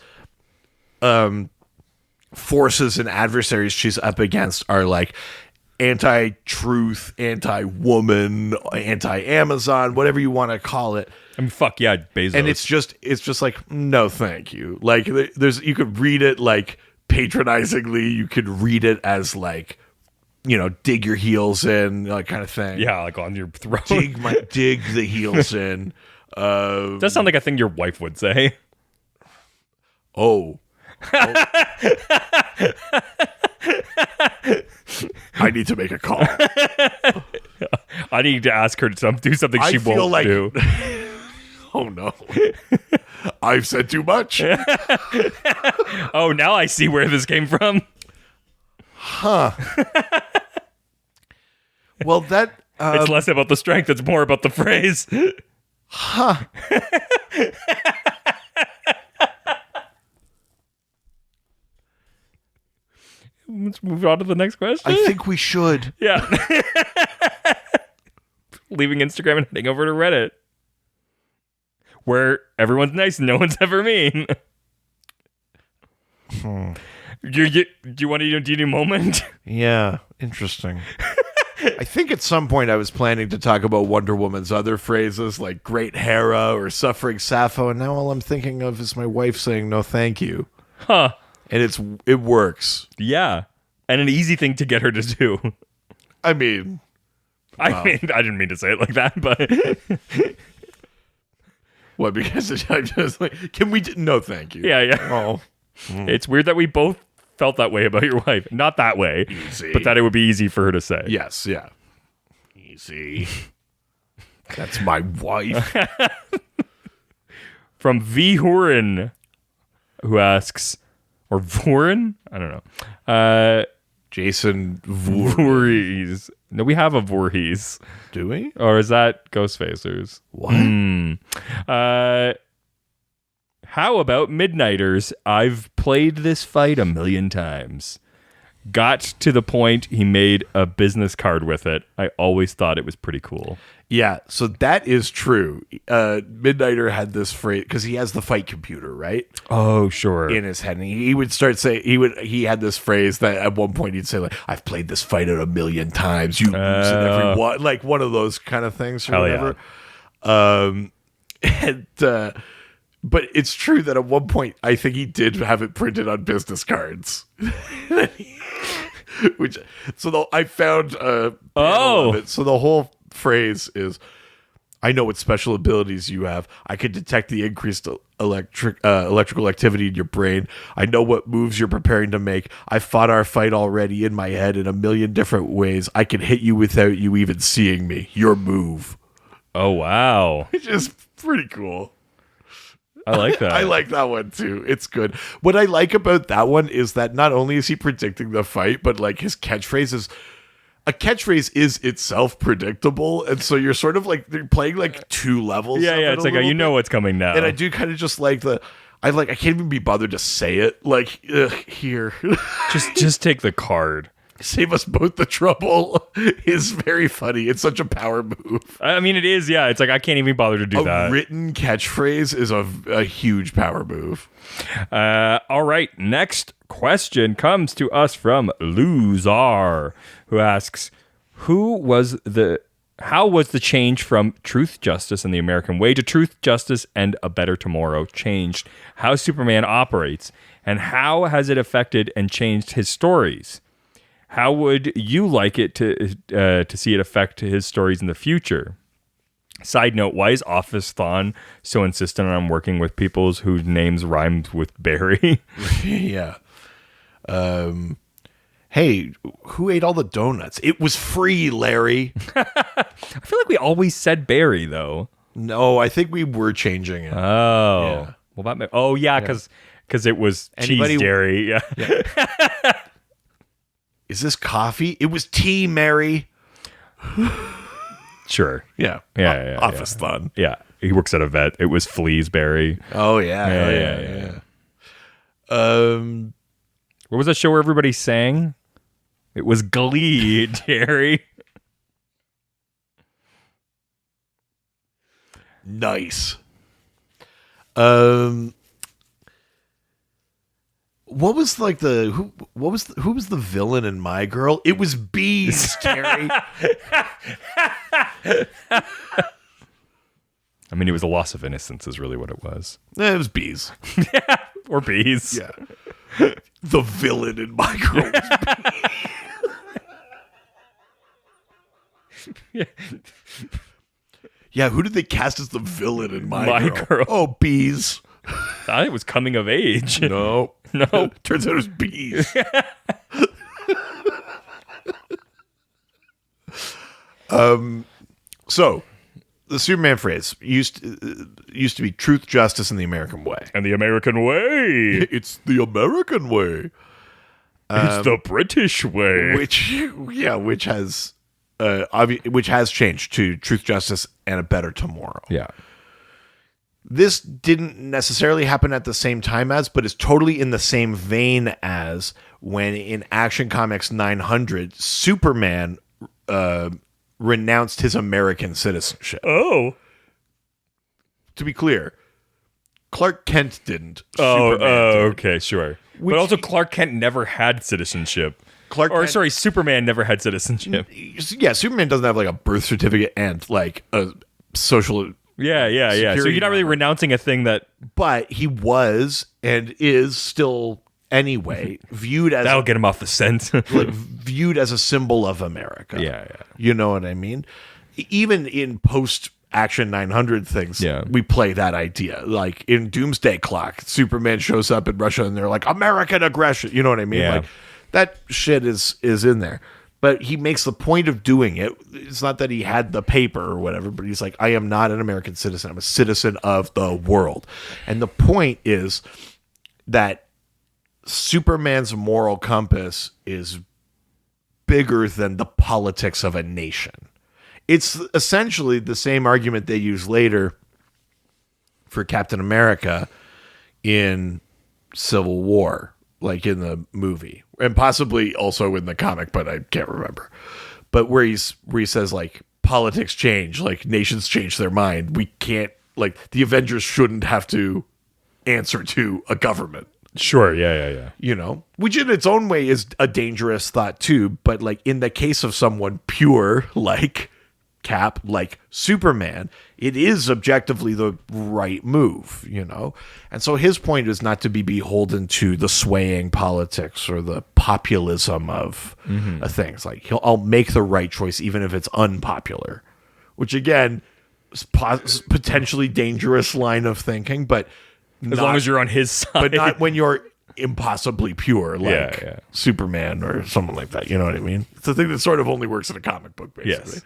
S2: forces and adversaries she's up against are like anti-truth, anti-woman, anti-Amazon, whatever you want to call it.
S1: I mean, fuck yeah, Bezos.
S2: And it's just like, no, thank you. Like you could read it like patronizingly. You could read it as like, dig your heels in, like kind of thing.
S1: Yeah, like on your throat.
S2: Dig the heels in.
S1: Does sound like a thing your wife would say.
S2: Oh. I need to make a call.
S1: I need to ask her to do something she won't do.
S2: Oh no. I've said too much.
S1: Oh, now I see where this came from.
S2: Huh. Well, that...
S1: it's less about the strength, it's more about the phrase.
S2: Huh.
S1: Let's move on to the next question.
S2: I think we should.
S1: Yeah. Leaving Instagram and heading over to Reddit, where everyone's nice and no one's ever mean. Do you want to do a moment?
S2: Yeah, interesting. I think at some point I was planning to talk about Wonder Woman's other phrases like great Hera or suffering Sappho, and now all I'm thinking of is my wife saying no thank you.
S1: Huh.
S2: And it works.
S1: Yeah. And an easy thing to get her to do.
S2: I mean,
S1: I didn't mean to say it like that, but
S2: what? Because I'm just like, can we? No, thank you.
S1: Yeah.
S2: Oh,
S1: it's weird that we both felt that way about your wife. Not that way,
S2: easy.
S1: But that it would be easy for her to say.
S2: Yes, yeah, easy. That's my wife.
S1: From V Horan, who asks, or Voren? I don't know.
S2: Jason Voorhees.
S1: Voorhees. No, we have a Voorhees.
S2: Do we?
S1: Or is that Ghostfacers?
S2: What?
S1: How about Midnighters? I've played this fight 1,000,000 times. Got to the point he made a business card with it. I always thought it was pretty cool.
S2: Yeah, so that is true. Midnighter had this phrase because he has the fight computer, right?
S1: Oh, sure.
S2: In his head, and he would start saying he had this phrase that at one point he'd say like, "I've played this fight out 1,000,000 times. You lose in every one," like one of those kind of things or
S1: Hell
S2: whatever. Yeah. But it's true that at one point I think he did have it printed on business cards. I found of it. So the whole phrase is, I know what special abilities you have. I can detect the increased electrical activity in your brain. I know what moves you're preparing to make. I fought our fight already in my head in 1,000,000 different ways. I can hit you without you even seeing me. Your move.
S1: Oh, wow.
S2: Which is pretty cool.
S1: I like that.
S2: I like that one too. It's good. What I like about that one is that not only is he predicting the fight, but like his catchphrase is... A catchphrase is itself predictable, and so you're sort of like they're playing like two levels.
S1: Yeah. It's like you know what's coming now,
S2: and I do kind of just like I can't even be bothered to say it. Like here,
S1: just take the card.
S2: Save us both the trouble is very funny. It's such a power move.
S1: I mean, it is. Yeah, it's like I can't even bother to do that.
S2: A written catchphrase is a huge power move.
S1: All right, next question comes to us from Luzar, who asks, how was the change from Truth, Justice, and the American Way to Truth, Justice, and a Better Tomorrow changed how Superman operates, and how has it affected and changed his stories? How would you like it to see it affect his stories in the future? Side note, why is Office Thon so insistent on working with people whose names rhymed with Barry?
S2: Yeah. Hey, who ate all the donuts? It was free, Larry.
S1: I feel like we always said Barry, though.
S2: No, I think we were changing it.
S1: Oh. Yeah. Well, because it was cheese dairy. Yeah.
S2: Is this coffee? It was tea, Mary.
S1: Sure.
S2: Yeah. Office Thon.
S1: Yeah. He works at a vet. It was Fleasberry.
S2: Oh, yeah.
S1: What was that show where everybody sang? It was Glee, Jerry.
S2: Nice. What was like who was the villain in My Girl? It was Bees, Terry.
S1: I mean, it was a loss of innocence is really what it was.
S2: It was Bees.
S1: Or Bees.
S2: Yeah. The villain in My Girl was Bees. Yeah, who did they cast as the villain in My Girl? Oh, Bees.
S1: I thought it was Coming of Age.
S2: No.
S1: No.
S2: Turns out it was Bees. So, the Superman phrase used to be truth, justice, and the American way.
S1: And the American way.
S2: It's the American way.
S1: It's the British way.
S2: Which has changed to truth, justice, and a better tomorrow.
S1: Yeah.
S2: This didn't necessarily happen at the same time as, but is totally in the same vein as when in Action Comics 900, Superman renounced his American citizenship.
S1: Oh.
S2: To be clear, Clark Kent didn't.
S1: Oh,
S2: Superman did.
S1: okay, sure. But also Clark Kent never had citizenship. Superman never had citizenship.
S2: Yeah, Superman doesn't have like a birth certificate and like a social...
S1: Yeah. So you're not really renouncing a thing that...
S2: But he was and is still, anyway, viewed as...
S1: That'll get him off the scent.
S2: viewed as a symbol of America.
S1: Yeah.
S2: You know what I mean? Even in post-Action 900 things, we play that idea. Like in Doomsday Clock, Superman shows up in Russia and they're like, American aggression. You know what I mean?
S1: Yeah.
S2: Like that shit is in there. But he makes the point of doing it. It's not that he had the paper or whatever, but he's like, I am not an American citizen. I'm a citizen of the world. And the point is that Superman's moral compass is bigger than the politics of a nation. It's essentially the same argument they use later for Captain America in Civil War, like in the movie, and possibly also in the comic, but I can't remember. But where he says like politics change, like nations change their mind. We can't, like, the Avengers shouldn't have to answer to a government.
S1: Sure, yeah.
S2: You know, which in its own way is a dangerous thought too. But like in the case of someone pure like Cap, like Superman, it is objectively the right move, you know? And so his point is not to be beholden to the swaying politics or the populism of a thing. It's like, I'll make the right choice even if it's unpopular, which again, is potentially dangerous line of thinking, but
S1: as long as you're on his side.
S2: But not when you're impossibly pure, like Superman or something like that. You know what I mean? It's a thing that sort of only works in a comic book, basically.
S1: Yes.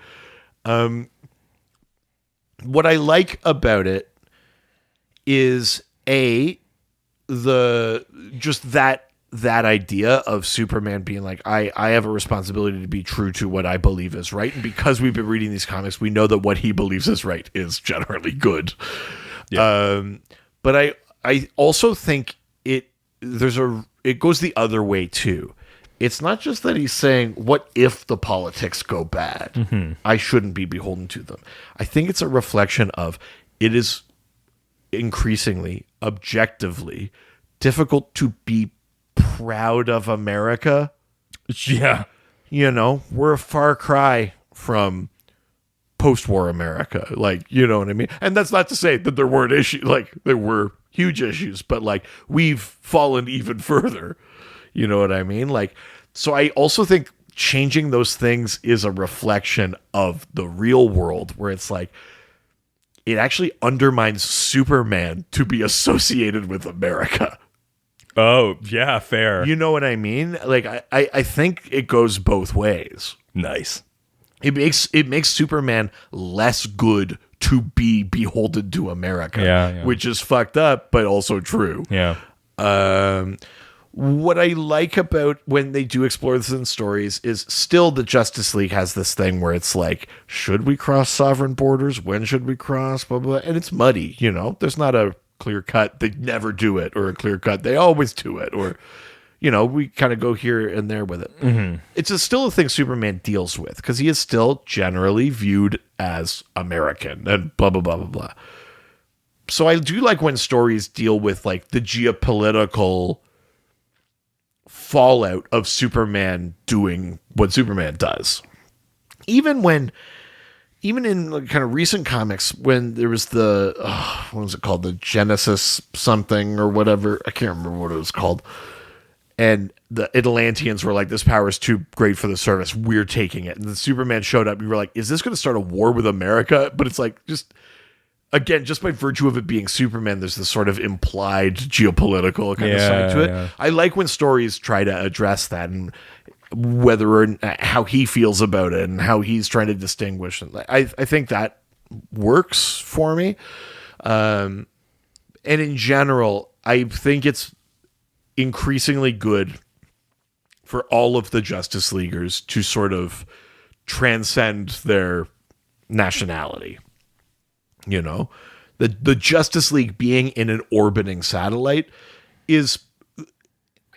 S2: What I like about it is that idea of Superman being like, I have a responsibility to be true to what I believe is right, and because we've been reading these comics, we know that what he believes is right is generally good. But I also think it goes the other way too. It's not just that he's saying, what if the politics go bad? I shouldn't be beholden to them. I think it's a reflection of it is increasingly, objectively, difficult to be proud of America.
S1: Yeah.
S2: You know, we're a far cry from post-war America. Like, you know what I mean? And that's not to say that there weren't issues. Like, there were huge issues, but like, we've fallen even further. You know what I mean? Like, so I also think changing those things is a reflection of the real world, where it's like, it actually undermines Superman to be associated with America.
S1: Oh, yeah, fair.
S2: You know what I mean? Like, I think it goes both ways.
S1: Nice.
S2: It makes Superman less good to be beholden to America, which is fucked up, but also true.
S1: Yeah.
S2: What I like about when they do explore this in stories is still the Justice League has this thing where it's like, should we cross sovereign borders? When should we cross? Blah, blah, blah. And it's muddy, you know? There's not a clear cut. They never do it, or a clear cut. They always do it. Or, you know, we kind of go here and there with it. It's still a thing Superman deals with because he is still generally viewed as American and blah, blah, blah, blah, blah. So I do like when stories deal with like the geopolitical fallout of Superman doing what Superman does. Even in like kind of recent comics, when there was the what was it called, the Genesis something or whatever, I can't remember what it was called, and the Atlanteans were like, this power is too great for the service, we're taking it. And then Superman showed up, and you were like, is this going to start a war with America? But it's like, just again, just by virtue of it being Superman, there's this sort of implied geopolitical kind of side to it. I like when stories try to address that. And whether or how he feels about it and how he's trying to distinguish. I think that works for me. And in general, I think it's increasingly good for all of the Justice Leaguers to sort of transcend their nationality. You know, the Justice League being in an orbiting satellite is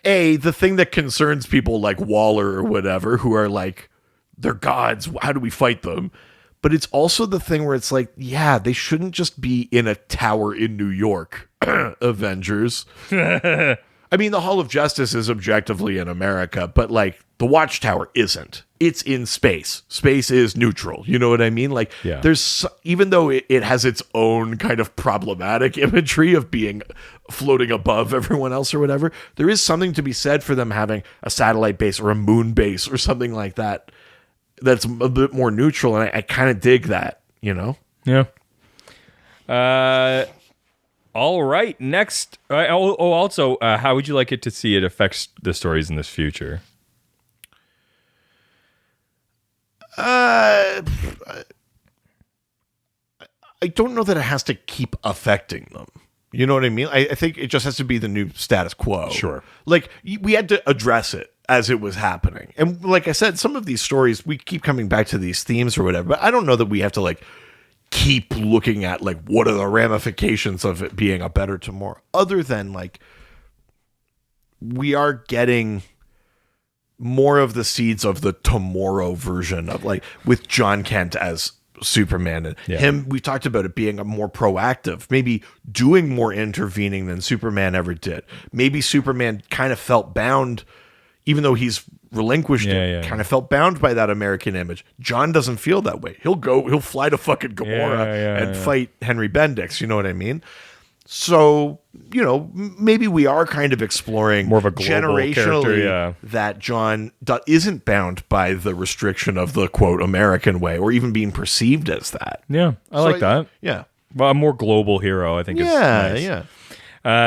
S2: the thing that concerns people like Waller or whatever, who are like, they're gods. How do we fight them? But it's also the thing where it's like, yeah, they shouldn't just be in a tower in New York, Avengers. I mean, the Hall of Justice is objectively in America, but like the Watchtower isn't. It's in space. Space is neutral. You know what I mean? Like, there's, even though it has its own kind of problematic imagery of being floating above everyone else or whatever, there is something to be said for them having a satellite base or a moon base or something like that that's a bit more neutral. And I kind of dig that, you know?
S1: Yeah. All right. Next. Also, how would you like it to see it affects the stories in this future?
S2: I don't know that it has to keep affecting them. You know what I mean? I think it just has to be the new status quo.
S1: Sure.
S2: Like, we had to address it as it was happening. And like I said, some of these stories, we keep coming back to these themes or whatever, but I don't know that we have to like keep looking at like what are the ramifications of it being a better tomorrow, other than like we are getting more of the seeds of the tomorrow version of like with John Kent as Superman and him. We talked about it being a more proactive, maybe doing more intervening than Superman ever did. Maybe Superman kind of felt bound, even though he's relinquished it, kind of felt bound by that American image. John doesn't feel that way. He'll fly to fucking Gamora and fight Henry Bendix. You know what I mean? So, you know, maybe we are kind of exploring
S1: more of a global
S2: generationally that John isn't bound by the restriction of the quote American way or even being perceived as that.
S1: Yeah, I like that.
S2: Yeah.
S1: Well, a more global hero, I think is nice.
S2: Yeah.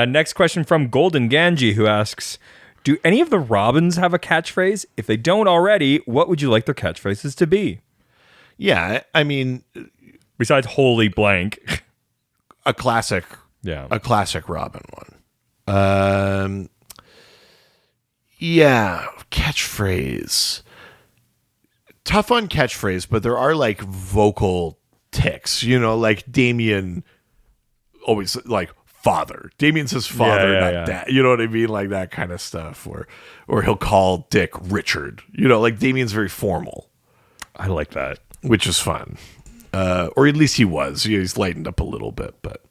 S1: Next question from Golden Ganji, who asks, do any of the Robins have a catchphrase? If they don't already, what would you like their catchphrases to be?
S2: Yeah, I mean,
S1: besides holy blank.
S2: A classic Robin one. Catchphrase. Tough on catchphrase, but there are like vocal tics, you know, like Damian always like father. Damian says father, not dad. You know what I mean? Like that kind of stuff. Or he'll call Dick Richard. You know, like Damian's very formal.
S1: I like that.
S2: Which is fun. Or at least he was. He's lightened up a little bit, but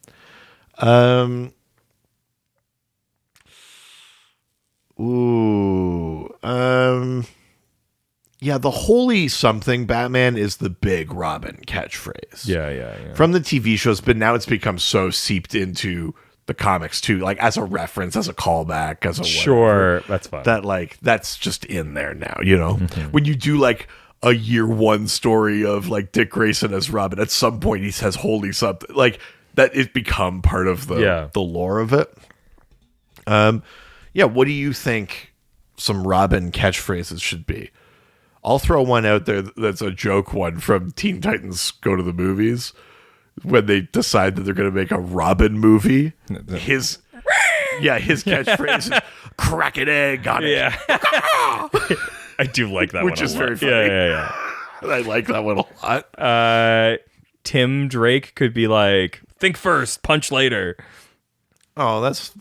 S2: the holy something Batman is the big Robin catchphrase.
S1: Yeah.
S2: From the TV shows, but now it's become so seeped into the comics too, like as a reference, as a callback, as a
S1: sure, that's fine.
S2: That like that's just in there now, you know. When you do like a year one story of like Dick Grayson as Robin, at some point he says holy something, like that it's become part of the lore of it. What do you think some Robin catchphrases should be? I'll throw one out there that's a joke one from Teen Titans Go to the Movies when they decide that they're going to make a Robin movie. His catchphrase is crack an egg on it.
S1: Yeah. I do like that
S2: which
S1: one.
S2: Which is very funny.
S1: Yeah.
S2: I like that one a lot.
S1: Tim Drake could be like, think first, punch later.
S2: Oh, that's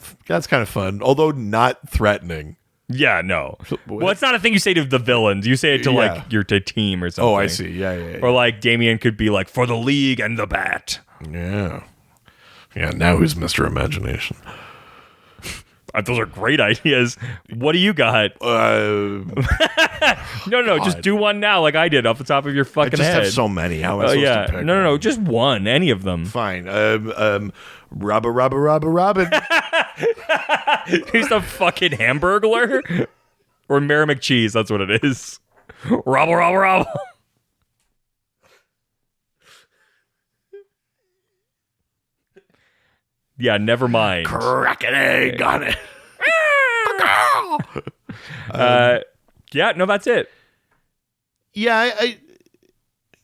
S2: kind of fun, although not threatening.
S1: Yeah, no. Well, it's not a thing you say to the villains. You say it to like your team or something.
S2: Oh, I see. Yeah.
S1: Or like Damian could be like, for the League and the Bat.
S2: Yeah. Yeah, now who's Mr. Imagination?
S1: Those are great ideas. What do you got? No, God. Just do one now like I did off the top of your fucking head.
S2: I just have so many. How am I supposed to pick
S1: No, just one. Any of them.
S2: Fine. Robin.
S1: He's the fucking Hamburglar? Or Mary McCheese, that's what it is. Robble. Yeah, never mind.
S2: Crack an egg on it.
S1: Yeah, no, that's it.
S2: Yeah,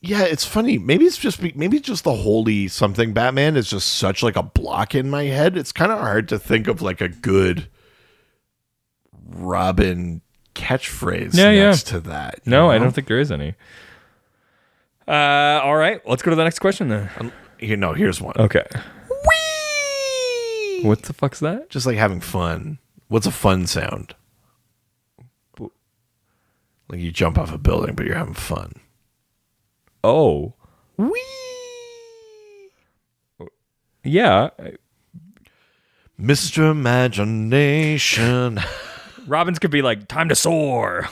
S2: yeah, it's funny. Maybe it's just the holy something Batman is just such like a block in my head. It's kind of hard to think of like a good Robin catchphrase next to that.
S1: No, I don't think there is any. All right, let's go to the next question then.
S2: Here's one.
S1: Okay.
S2: Whee!
S1: What the fuck's that?
S2: Just like having fun. What's a fun sound? Like you jump off a building, but you're having fun.
S1: Oh.
S2: Whee!
S1: Yeah.
S2: Mr. Imagination.
S1: Robin's could be like, time to soar.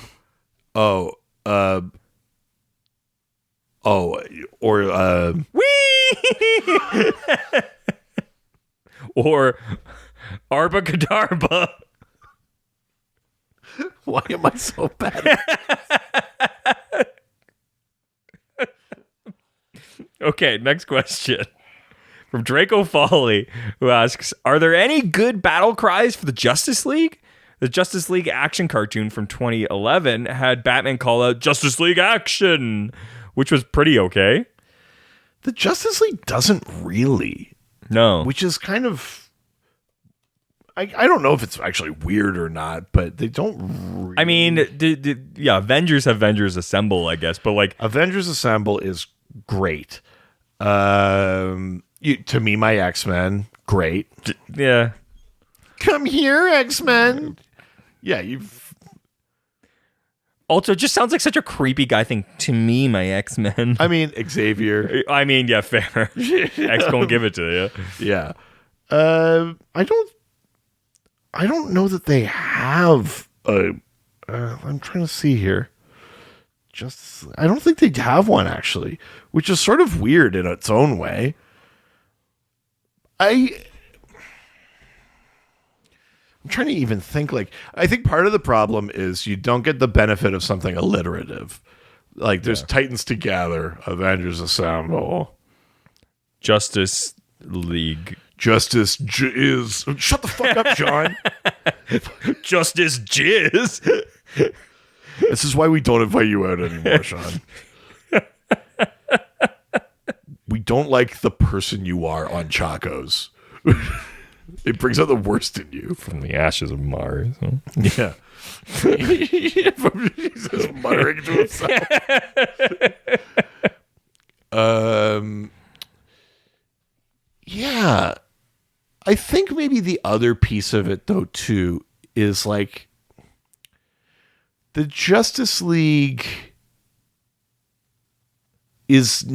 S2: Or
S1: Whee! Or Arba Kadarba.
S2: Why am I so bad?
S1: Okay, next question. From Draco Folly, who asks, are there any good battle cries for the Justice League? The Justice League action cartoon from 2011 had Batman call out Justice League action, which was pretty okay.
S2: The Justice League doesn't really.
S1: No.
S2: Which is kind of... I don't know if it's actually weird or not, but they don't really...
S1: I mean, Avengers Assemble, I guess, but like...
S2: Avengers Assemble is great. To me, my X-Men, great.
S1: Yeah.
S2: Come here, X-Men. Yeah, you've...
S1: Also, it just sounds like such a creepy guy thing. To me, my X-Men.
S2: I mean, Xavier.
S1: I mean, yeah, fair. X gonna give it to you.
S2: Yeah. I don't know that they have a... I'm trying to see here. I don't think they have one, actually, which is sort of weird in its own way. I'm trying to even think, like, I think part of the problem is you don't get the benefit of something alliterative. Like, there's Titans Together, Avengers Assemble.
S1: Justice League.
S2: Justice is... Shut the fuck up, John.
S1: Justice Jizz.
S2: This is why we don't invite you out anymore, Sean. We don't like the person you are on Chacos. It brings out the worst in you.
S1: From the ashes of Mars. Huh?
S2: Yeah. He's just muttering to himself. Yeah. I think maybe the other piece of it, though, too, is like the Justice League is...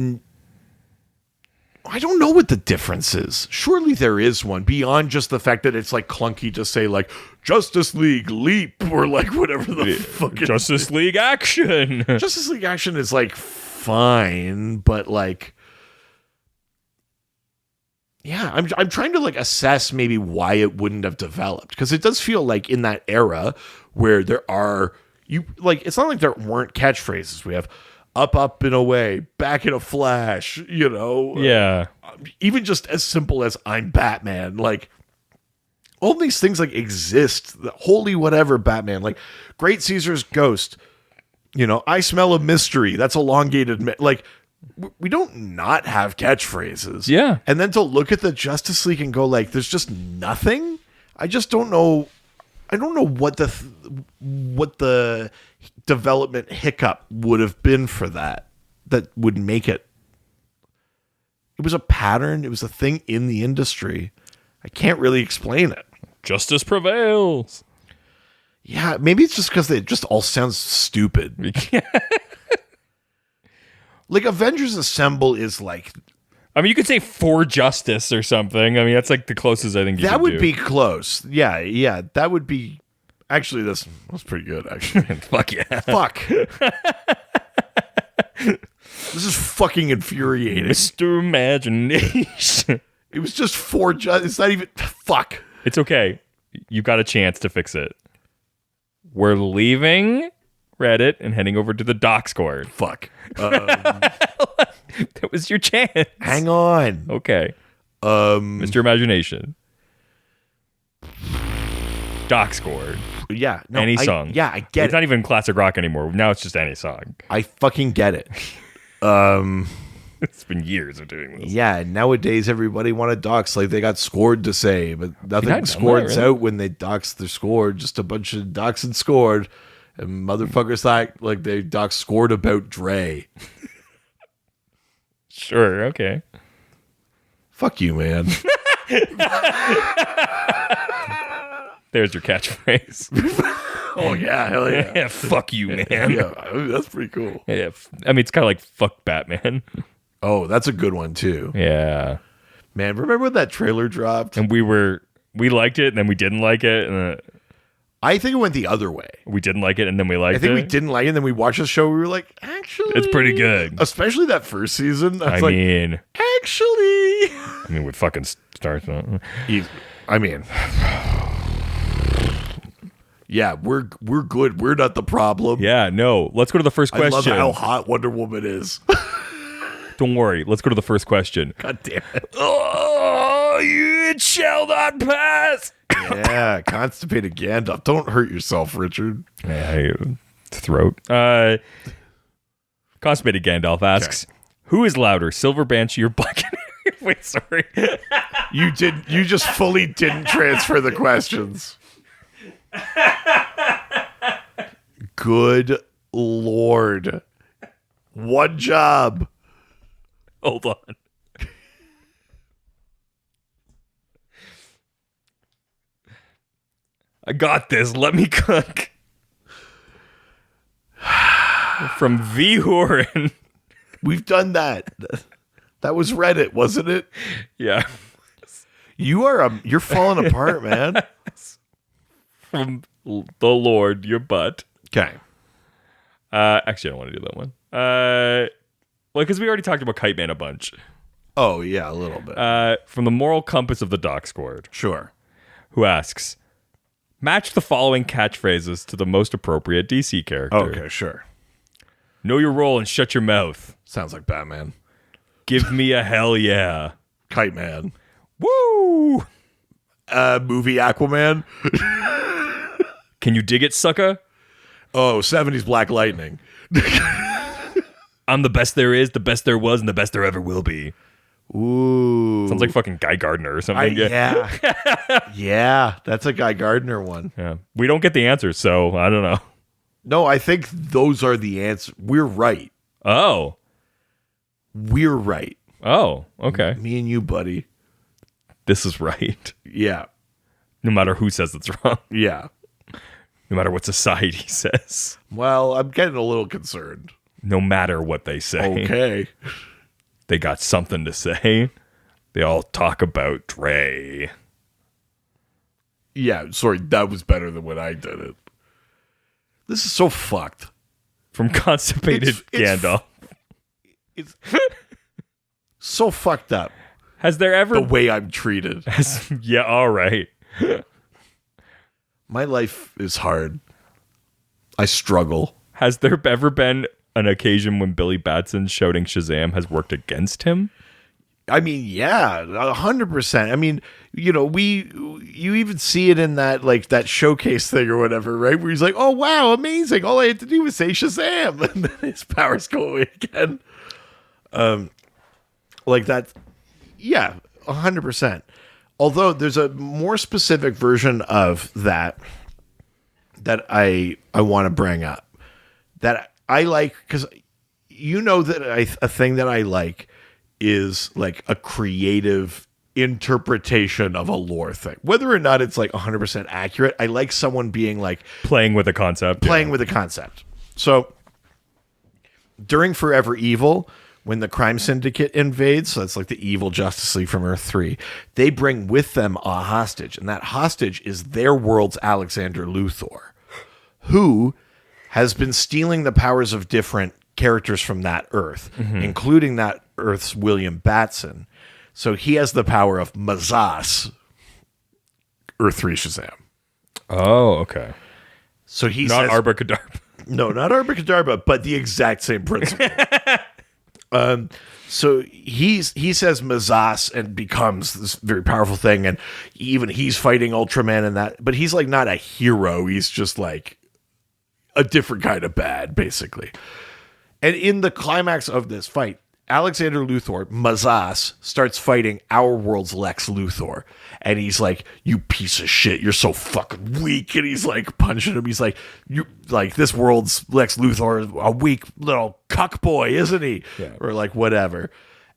S2: I don't know what the difference is. Surely there is one beyond just the fact that it's like clunky to say like Justice League Leap or like whatever the fuck.
S1: Justice League Action.
S2: Justice League Action is like fine, but like, yeah, I'm trying to like assess maybe why it wouldn't have developed, because it does feel like in that era where there are it's not like there weren't catchphrases. We have up and away, back in a flash,
S1: Yeah.
S2: Even just as simple as I'm Batman, like all these things like exist. The holy whatever Batman, like Great Caesar's ghost, I smell a mystery. That's elongated. Like we don't not have catchphrases.
S1: Yeah.
S2: And then to look at the Justice League and go like, there's just nothing. I just don't know. I don't know what the development hiccup would have been for that would make it. It was a pattern. It was a thing in the industry. I can't really explain it.
S1: Justice prevails.
S2: Yeah, maybe it's just because it just all sounds stupid. Like Avengers Assemble is like...
S1: I mean, you could say for justice or something. I mean, that's like the closest I think you
S2: that
S1: could
S2: would
S1: do.
S2: be close. Yeah, that would be... Actually, that's pretty good, actually.
S1: Fuck yeah.
S2: Fuck. This is fucking infuriating.
S1: Mr. Imagination.
S2: It was just it's not even... Fuck.
S1: It's okay. You got a chance to fix it. We're leaving Reddit and heading over to the Discord.
S2: Fuck.
S1: That was your chance.
S2: Hang on.
S1: Okay. Mr. Imagination. Discord.
S2: Yeah. No,
S1: Any song.
S2: Yeah, I get
S1: It's
S2: it.
S1: not even classic rock anymore. Now it's just any song.
S2: I fucking get it.
S1: It's been years of doing this.
S2: Yeah, nowadays everybody wanted docs like they got scored to say, but nothing
S1: done that,
S2: scored's
S1: really?
S2: out when they docs their scored. Just a bunch of docs and scored, and motherfuckers thought like they docs scored about Dre.
S1: Sure, okay.
S2: Fuck you, man.
S1: There's your catchphrase.
S2: Oh yeah, hell yeah.
S1: Yeah, fuck you, man.
S2: Yeah, I mean, that's pretty cool.
S1: Yeah, I mean, it's kind of like fuck Batman.
S2: Oh, that's a good one too.
S1: Yeah.
S2: Man, remember when that trailer dropped?
S1: And we liked it, and then we didn't like it, and
S2: I think it went the other way.
S1: we didn't like it, and then we liked it.
S2: I think we didn't like it, and then we watched the show. We were like, actually,
S1: It's pretty good.
S2: Especially that first season. I
S1: I
S2: was like,
S1: mean,
S2: actually,
S1: we fucking start.
S2: I mean, yeah, we're good. We're not the problem.
S1: Yeah, no. Let's go to the first
S2: I love
S1: question.
S2: how hot Wonder Woman is.
S1: Don't worry. Let's go to the first question.
S2: God damn it.
S1: Oh, it shall not pass.
S2: Yeah, constipated Gandalf. Don't hurt yourself, Richard.
S1: Yeah, throat. Constipated Gandalf asks, who is louder, Silver Banshee or Black Canary? Wait, sorry.
S2: You just fully didn't transfer the questions. Good Lord. One job.
S1: Hold on. I got this. Let me cook. From V. Horan.
S2: We've done that. That was Reddit, wasn't it?
S1: Yeah.
S2: You're falling apart, man.
S1: From the Lord, your butt.
S2: Okay.
S1: Actually, I don't want to do that one. Well, because we already talked about Kite Man a bunch.
S2: Oh, yeah, a little bit.
S1: From the Moral Compass of the Doc Squad,
S2: Sure.
S1: who asks, match the following catchphrases to the most appropriate DC character.
S2: Okay, sure.
S1: Know your role and shut your mouth.
S2: Sounds like Batman.
S1: Give me a hell yeah.
S2: Kite Man.
S1: Woo!
S2: Movie Aquaman.
S1: Can you dig it, sucker?
S2: Oh, 70s Black Lightning.
S1: I'm the best there is, the best there was, and the best there ever will be.
S2: Ooh.
S1: Sounds like fucking Guy Gardner or something.
S2: Yeah. Yeah, that's a Guy Gardner one.
S1: Yeah. We don't get the answer, so I don't know.
S2: No, I think those are the answers. We're right.
S1: Oh.
S2: We're right.
S1: Oh, okay.
S2: Me and you, buddy.
S1: This is right.
S2: Yeah.
S1: No matter who says it's wrong.
S2: Yeah.
S1: No matter what society says.
S2: Well, I'm getting a little concerned.
S1: No matter what they say.
S2: Okay.
S1: They got something to say. They all talk about Dre.
S2: Yeah, sorry, that was better than when I did it. This is so fucked.
S1: From Constipated Gandalf.
S2: It's so fucked up.
S1: Has there ever...
S2: The way I'm treated.
S1: Yeah, all right.
S2: My life is hard. I struggle.
S1: Has there ever been an occasion when Billy Batson shouting Shazam has worked against him?
S2: I mean, yeah, 100%. I mean, you know, you even see it in that, like, that showcase thing or whatever, right? Where he's like, oh, wow, amazing. All I had to do was say Shazam. And then his powers go away again. Like that. Yeah, 100%. Although there's a more specific version of that I want to bring up that I like, because you know that a thing that I like is like a creative interpretation of a lore thing. Whether or not it's like 100% accurate, I like someone being like
S1: Playing with a concept.
S2: with a concept. So during Forever Evil, when the crime syndicate invades, so that's like the evil Justice League from Earth 3, they bring with them a hostage, and that hostage is their world's Alexander Luthor, who has been stealing the powers of different characters from that Earth, including that Earth's William Batson. So he has the power of Mazas, Earth 3 Shazam.
S1: Oh, okay.
S2: So he
S1: Not
S2: says,
S1: Arbor Kadabra.
S2: no, not Arbor Kadabra, but the exact same principle. So he says Mazas and becomes this very powerful thing, and even he's fighting Ultraman and that, but he's like not a hero. He's just like a different kind of bad, basically. And in the climax of this fight, Alexander Luthor, Mazas, starts fighting our world's Lex Luthor. And he's like, you piece of shit, you're so fucking weak. And he's like punching him. He's like, you like this world's Lex Luthor is a weak little cuck boy, isn't he?
S1: Yeah.
S2: Or like whatever.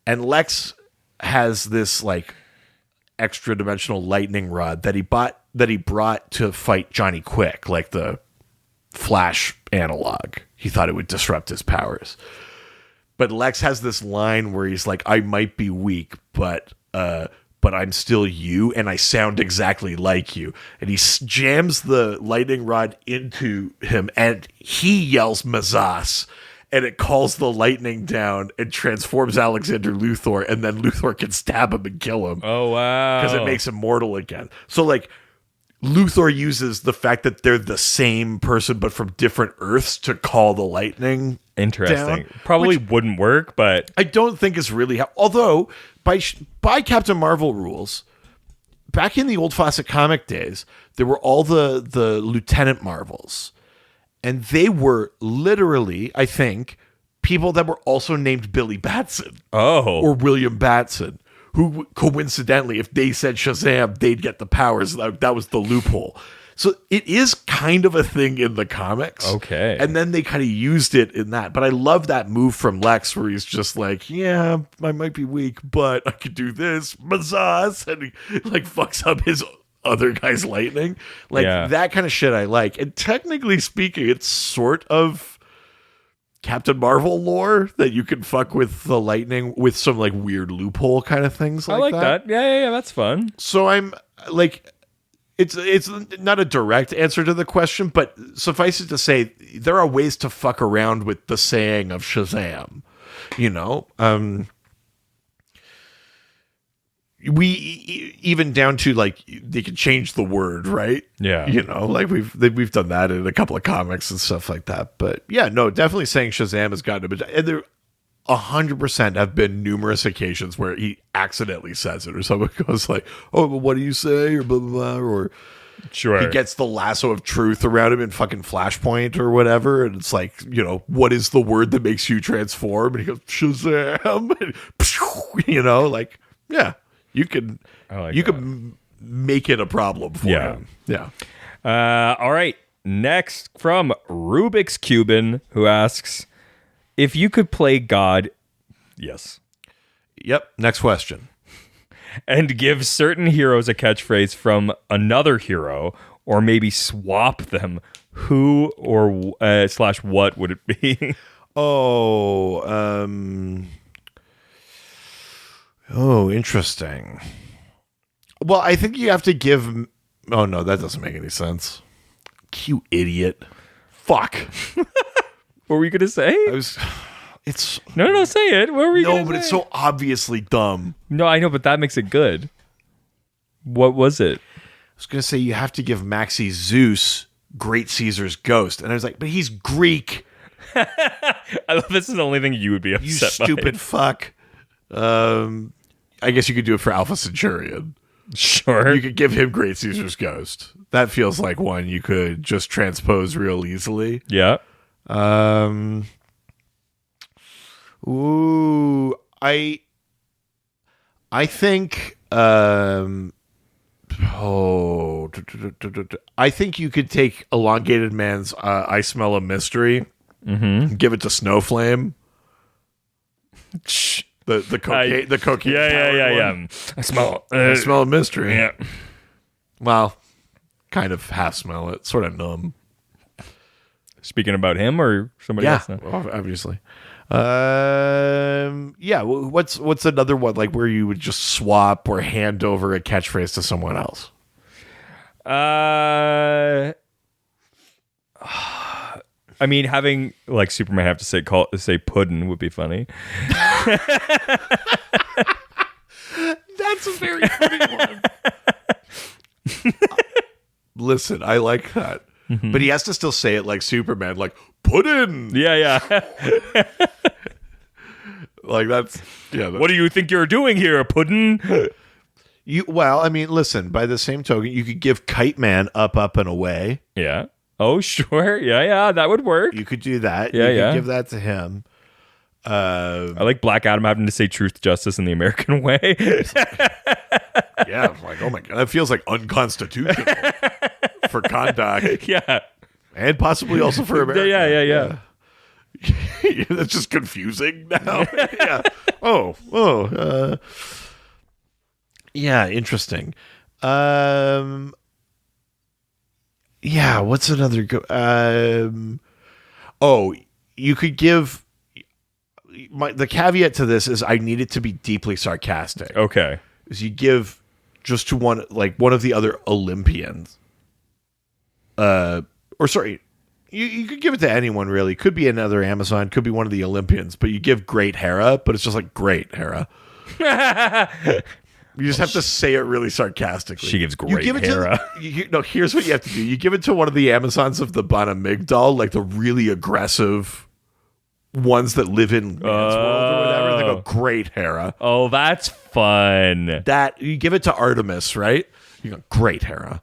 S2: And Lex has this like extra dimensional lightning rod that he brought to fight Johnny Quick, like the Flash analog. He thought it would disrupt his powers. But Lex has this line where he's like, I might be weak, but I'm still you, and I sound exactly like you. And he jams the lightning rod into him, and he yells Mazas, and it calls the lightning down and transforms Alexander Luthor, and then Luthor can stab him and kill him.
S1: Oh, wow.
S2: Because it makes him mortal again. So, like, Luthor uses the fact that they're the same person but from different Earths to call the lightning
S1: Interesting.
S2: down,
S1: Probably wouldn't work, but
S2: I don't think it's really although by Captain Marvel rules, back in the old Fawcett comic days, there were all the Lieutenant Marvels, and they were literally, I think, people that were also named Billy Batson or William Batson, who coincidentally, if they said Shazam, they'd get the powers. That was the loophole. So it is kind of a thing in the comics.
S1: Okay.
S2: And then they kind of used it in that. But I love that move from Lex where he's just like, yeah, I might be weak, but I could do this. Mazaz. And he like fucks up his other guy's lightning. Like that kind of shit I like. And technically speaking, it's sort of Captain Marvel lore that you can fuck with the lightning with some like weird loophole kind of things.
S1: I like that. Yeah, that's fun.
S2: So I'm like, it's not a direct answer to the question, but suffice it to say, there are ways to fuck around with the saying of Shazam. You know, we even down to like they can change the word, right?
S1: Yeah,
S2: you know, like we've done that in a couple of comics and stuff like that. But yeah, no, definitely saying Shazam has gotten a bit, and there 100% have been numerous occasions where he accidentally says it, or someone goes like, "Oh, well, what do you say?" or blah blah blah, or
S1: sure,
S2: he gets the lasso of truth around him in fucking Flashpoint or whatever, and it's like, you know, what is the word that makes you transform? And he goes Shazam, and, you know, like yeah. You can make it a problem for him. Yeah.
S1: All right. Next from Rubik's Cuban, who asks, if you could play God, yes.
S2: Yep. Next question.
S1: And give certain heroes a catchphrase from another hero, or maybe swap them, who or / what would it be?
S2: Oh, interesting. Well, I think you have to give... Oh, no, that doesn't make any sense. You idiot. Fuck.
S1: What were you going to say?
S2: It's...
S1: No, say it. What were you going to say?
S2: No, but it's so obviously dumb.
S1: No, I know, but that makes it good. What was it?
S2: I was going to say you have to give Maxie Zeus Great Caesar's ghost. And I was like, but he's Greek.
S1: I love this is the only thing you would be upset
S2: by. You stupid fuck. I guess you could do it for Alpha Centurion.
S1: Sure.
S2: You could give him Great Caesar's ghost. That feels like one you could just transpose real easily.
S1: Yeah.
S2: Ooh, I think I think you could take Elongated Man's I Smell a Mystery, give it to Snowflame. The cocaine.
S1: Yeah. I smell
S2: a mystery.
S1: Yeah.
S2: Well, kind of half smell it. Sort of numb.
S1: Speaking about him or somebody else?
S2: Yeah, obviously. Yeah. What's another one like where you would just swap or hand over a catchphrase to someone else?
S1: I mean, having like Superman have to say puddin' would be funny.
S2: That's a very funny one. Listen, I like that. Mm-hmm. But he has to still say it like Superman, like puddin'.
S1: Yeah.
S2: Like that's
S1: What do you think you're doing here, Puddin'?
S2: Well, I mean, listen, by the same token, you could give Kite Man up, up, and away.
S1: Yeah. Oh, sure. Yeah, that would work.
S2: You could do that.
S1: Yeah,
S2: you could give that to him.
S1: I like Black Adam having to say truth, justice, in the American way.
S2: Yeah, like, oh my God, that feels like unconstitutional for conduct.
S1: Yeah.
S2: And possibly also for America.
S1: Yeah.
S2: That's just confusing now. Yeah, interesting. Yeah, what's another you could give the caveat to this is I need it to be deeply sarcastic.
S1: Okay.
S2: Is you give just to one of the other Olympians. You could give it to anyone really. Could be another Amazon, could be one of the Olympians, but you give Great Hera, but it's just like Great Hera. You just have to say it really sarcastically.
S1: She gives Great Hera.
S2: Here's what you have to do. You give it to one of the Amazons of the Bana Migdal, like the really aggressive ones that live in man's world or whatever. They go, Great Hera.
S1: Oh, that's fun.
S2: That you give it to Artemis, right? You go, Great Hera.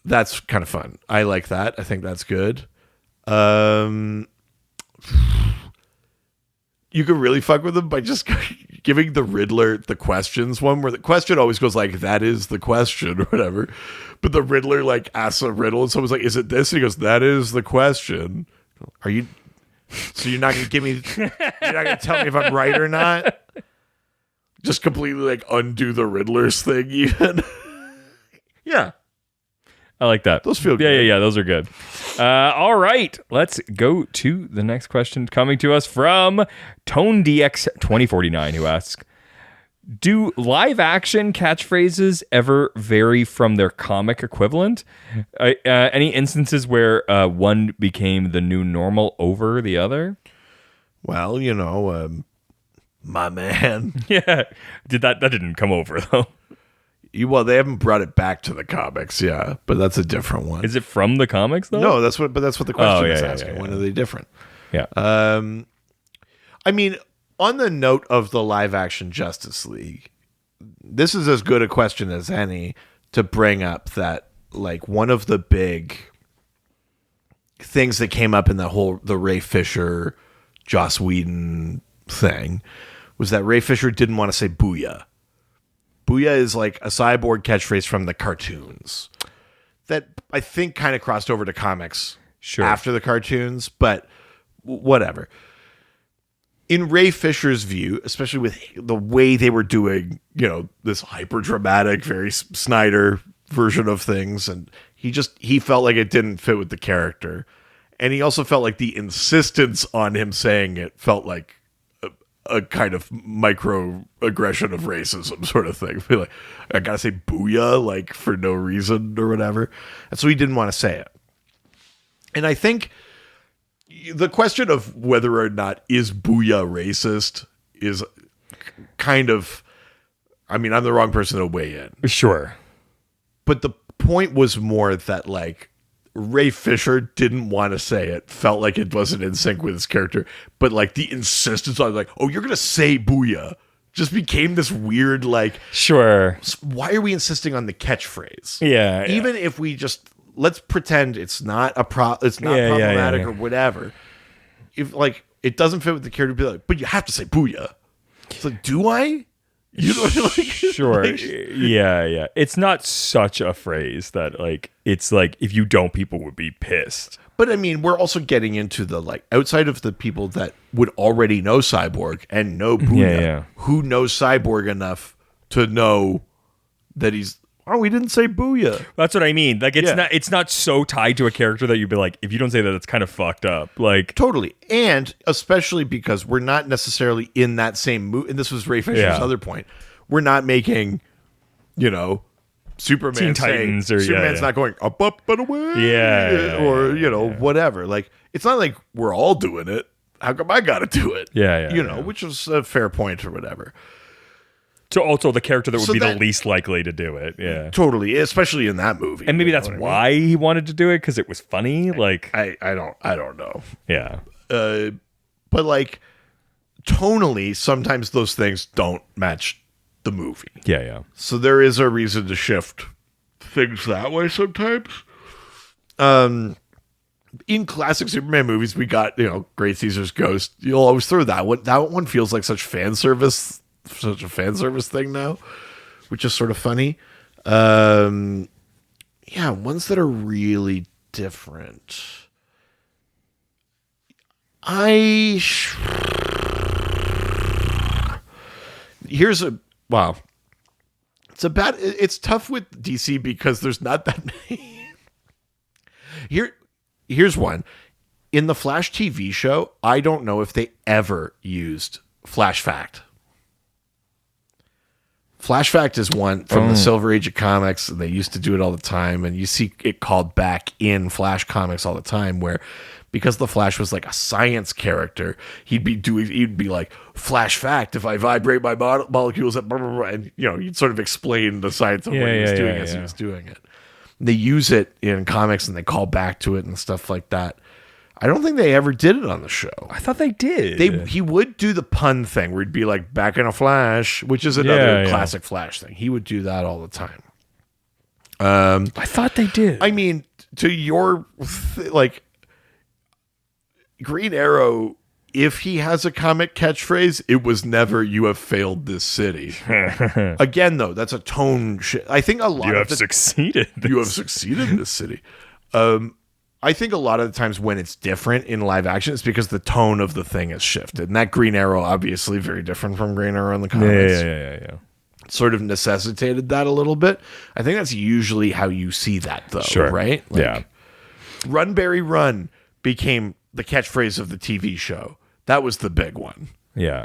S2: That's kind of fun. I like that. I think that's good. You could really fuck with them by just giving the Riddler the questions one, where the question always goes like, that is the question or whatever. But the Riddler like asks a riddle and someone's like, is it this? And he goes, that is the question. Are you... So you're not going to give me... You're not going to tell me if I'm right or not? Just completely like undo the Riddler's thing even. Yeah.
S1: I like that.
S2: Those feel good.
S1: Yeah. Those are good. All right. Let's go to the next question coming to us from ToneDX2049, who asks, do live action catchphrases ever vary from their comic equivalent? Any instances where one became the new normal over the other?
S2: Well, my man.
S1: Yeah. That didn't come over though.
S2: Well, they haven't brought it back to the comics, yeah, but that's a different one.
S1: Is it from the comics though?
S2: No, that's what the question is asking.
S1: Yeah.
S2: When are they different?
S1: Yeah.
S2: I mean, on the note of the live action Justice League, this is as good a question as any to bring up that like one of the big things that came up in the Ray Fisher, Joss Whedon thing was that Ray Fisher didn't want to say booyah. Booyah is like a Cyborg catchphrase from the cartoons that I think kind of crossed over to comics after the cartoons, but whatever. In Ray Fisher's view, especially with the way they were doing, this hyper dramatic, very Snyder version of things, and he felt like it didn't fit with the character. And he also felt like the insistence on him saying it felt like a kind of microaggression of racism sort of thing. Like, I gotta say booyah, like for no reason or whatever. And so he didn't want to say it. And I think the question of whether or not is booyah racist is kind of, I mean, I'm the wrong person to weigh in.
S1: Sure.
S2: But the point was more that like Ray Fisher didn't want to say it, felt like it wasn't in sync with his character, but like the insistence on like, oh, you're going to say booyah just became this weird, like,
S1: sure.
S2: Why are we insisting on the catchphrase?
S1: Yeah.
S2: Even if we just, let's pretend it's not problematic or whatever. If like, it doesn't fit with the character, be like, but you have to say booyah. It's like, do I? You know, like,
S1: sure. Yeah. It's not such a phrase that like it's like if you don't, people would be pissed.
S2: But I mean, we're also getting into the like outside of the people that would already know Cyborg and know Booyah, who knows Cyborg enough to know that he's we didn't say Booyah.
S1: That's what I mean. Like it's not so tied to a character that you'd be like, if you don't say that, it's kind of fucked up. Like
S2: totally. And especially because we're not necessarily in that same mood. And this was Ray Fisher's other point. We're not making, Superman
S1: Teen Titans or
S2: Superman's not going up and away. Or whatever. Like it's not like we're all doing it. How come I got to do it? Which is a fair point or whatever.
S1: So also the character that would be the least likely to do it. Yeah.
S2: Totally. Especially in that movie.
S1: And maybe that's why he wanted to do it, because it was funny. Like
S2: I don't know.
S1: Yeah.
S2: But like tonally, sometimes those things don't match the movie.
S1: Yeah.
S2: So there is a reason to shift things that way sometimes. In classic Superman movies, we got, Great Caesar's Ghost. You'll always throw that one. That one feels like such a fan service thing now, which is sort of funny. Ones that are really different. It's tough with DC because there's not that many. Here's one. In the Flash TV show, I don't know if they ever used Flash Fact. Flash Fact is one from the Silver Age of comics. They used to do it all the time, and you see it called back in Flash comics all the time, where because the Flash was like a science character, he'd be like, Flash Fact, if I vibrate my molecules at blah, blah, blah, and he'd sort of explain the science of what he was doing as he was doing it. They use it in comics and they call back to it and stuff like that. I don't think they ever did it on the show.
S1: I thought they did.
S2: He would do the pun thing where he'd be like, back in a Flash, which is another classic Flash thing. He would do that all the time.
S1: I thought they did.
S2: I mean, to your Green Arrow, if he has a comic catchphrase, it was never "You have failed this city." Again, though, that's a tone shit. I think a lot
S1: you have succeeded.
S2: You have succeeded in this city. I think a lot of the times when it's different in live action, it's because the tone of the thing has shifted. And that Green Arrow, obviously, very different from Green Arrow in the comics.
S1: Yeah.
S2: Sort of necessitated that a little bit. I think that's usually how you see that, though. Sure. Right? Run, Barry, run became the catchphrase of the TV show. That was the big one.
S1: Yeah.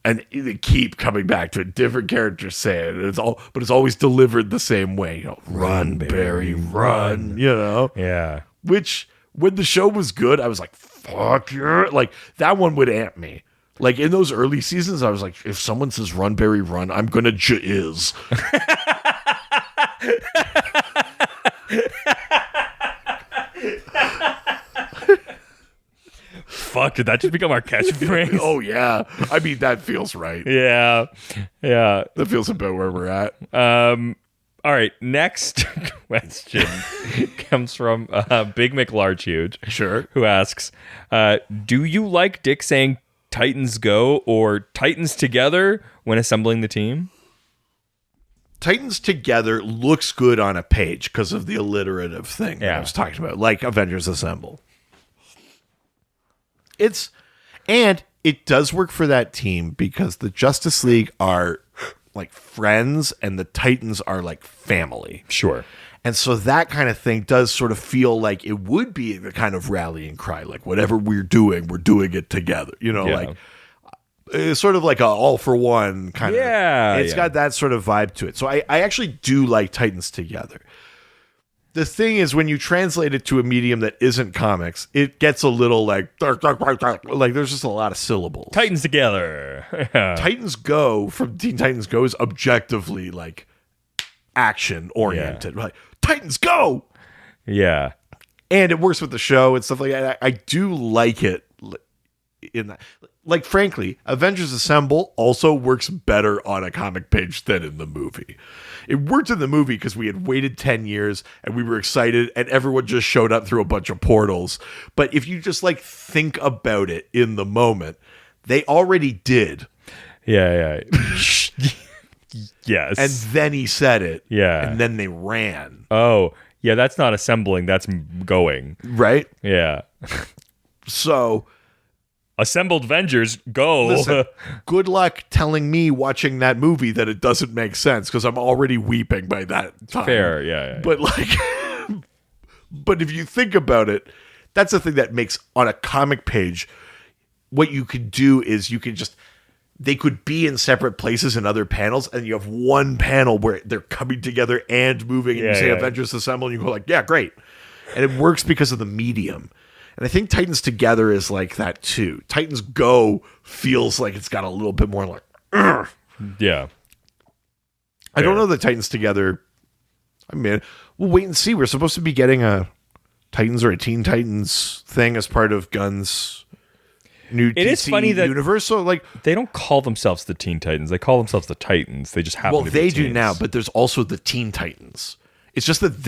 S2: And they keep coming back to it. Different characters say it. But it's always delivered the same way. Run, Barry, run.
S1: Yeah.
S2: Which, when the show was good, I was like, fuck yeah. Like, that one would amp me. Like, in those early seasons, I was like, if someone says run, Barry, run, I'm going to jizz.
S1: Fuck, did that just become our catchphrase?
S2: Oh, yeah. I mean, that feels right.
S1: Yeah.
S2: That feels about where we're at.
S1: All right, next question comes from Big McLarge Huge.
S2: Sure.
S1: Who asks, do you like Dick saying Titans go or Titans together when assembling the team?
S2: Titans together looks good on a page because of the alliterative thing that I was talking about, like Avengers Assemble. It does work for that team because the Justice League are like friends and the Titans are like family.
S1: Sure.
S2: And so that kind of thing does sort of feel like it would be the kind of rallying cry, like whatever we're doing it together. Like it's sort of like a all for one kind of. Yeah. It's got that sort of vibe to it. So I actually do like Titans together. The thing is, when you translate it to a medium that isn't comics, it gets a little like there's just a lot of syllables.
S1: Titans together.
S2: Titans Go from Teen Titans Go is objectively like action oriented. Like Titans Go.
S1: Yeah.
S2: And it works with the show and stuff like that. I do like it in that. Like, frankly, Avengers Assemble also works better on a comic page than in the movie. It worked in the movie because we had waited 10 years and we were excited and everyone just showed up through a bunch of portals. But if you just like think about it in the moment, they already did.
S1: Yeah. Yes.
S2: And then he said it.
S1: Yeah.
S2: And then they ran.
S1: Oh, yeah, that's not assembling, that's going.
S2: Right?
S1: Yeah.
S2: So...
S1: Assembled Avengers, go.
S2: Listen, good luck telling me watching that movie that it doesn't make sense because I'm already weeping by that time.
S1: Fair, yeah.
S2: But but if you think about it, that's the thing that makes on a comic page, what you could do is they could be in separate places in other panels, and you have one panel where they're coming together and moving, and you say Avengers Assemble, and you go like, yeah, great. And it works because of the medium. And I think Titans Together is like that too. Titans Go feels like it's got a little bit more like, Urgh.
S1: Yeah.
S2: I don't know that Titans Together. I mean, we'll wait and see. We're supposed to be getting a Titans or a Teen Titans thing as part of Gunn's new
S1: It is
S2: DC
S1: funny that
S2: universe. So like,
S1: they don't call themselves the Teen Titans. They call themselves the Titans. They just happen
S2: well,
S1: to be
S2: they do
S1: teens.
S2: now, but there's also the Teen Titans. It's just that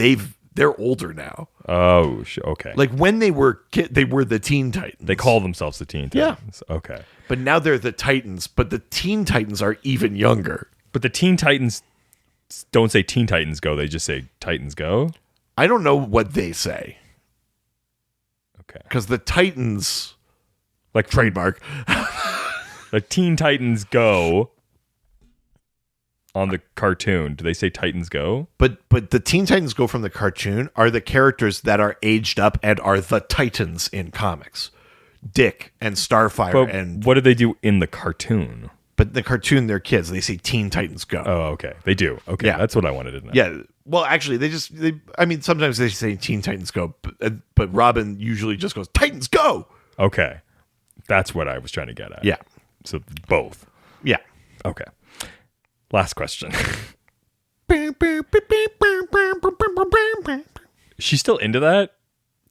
S2: they're older now.
S1: Oh, okay.
S2: Like when they were they were the Teen Titans.
S1: They call themselves the Teen Titans. Yeah. Okay.
S2: But now they're the Titans, but the Teen Titans are even younger.
S1: But the Teen Titans don't say Teen Titans Go. They just say Titans Go.
S2: I don't know what they say.
S1: Okay.
S2: Because the Titans,
S1: like
S2: trademark,
S1: the Teen Titans Go on the cartoon. Do they say Titans Go?
S2: but the Teen Titans Go from the cartoon are the characters that are aged up and are the Titans in comics. Dick and Starfire
S1: But
S2: and
S1: what do they do in the cartoon?
S2: but in the cartoon they're kids. They say Teen Titans Go.
S1: Oh, okay. They do. Okay,
S2: Yeah.
S1: that's what I wanted to know.
S2: Yeah. Well, actually, I mean, sometimes they say Teen Titans Go, but Robin usually just goes Titans Go.
S1: Okay. That's what I was trying to get at.
S2: Yeah.
S1: So both.
S2: Yeah.
S1: Okay. Last question. She's still into that?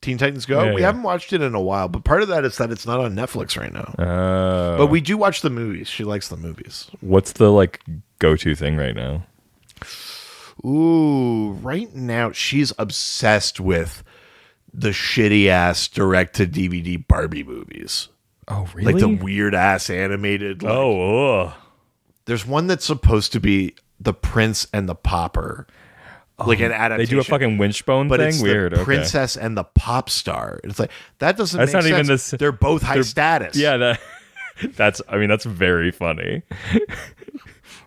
S2: Teen Titans Go?
S1: Yeah,
S2: We
S1: yeah.
S2: haven't watched it in a while, but part of that is that it's not on Netflix right now.
S1: Oh.
S2: But we do watch the movies. She likes the movies.
S1: What's the like go-to thing right now?
S2: Ooh, right now she's obsessed with the shitty ass direct to DVD Barbie movies.
S1: Oh, really?
S2: Like the weird ass animated. Like,
S1: ugh.
S2: there's one that's supposed to be The Prince and the Pauper. Like an
S1: They
S2: adaptation.
S1: do a fucking winchbone
S2: but
S1: thing?
S2: it's
S1: Weird.
S2: the
S1: okay.
S2: princess and the pop star. It's like that doesn't
S1: That's
S2: make
S1: not even
S2: sense.
S1: this-
S2: They're both high status.
S1: Yeah, that's very funny.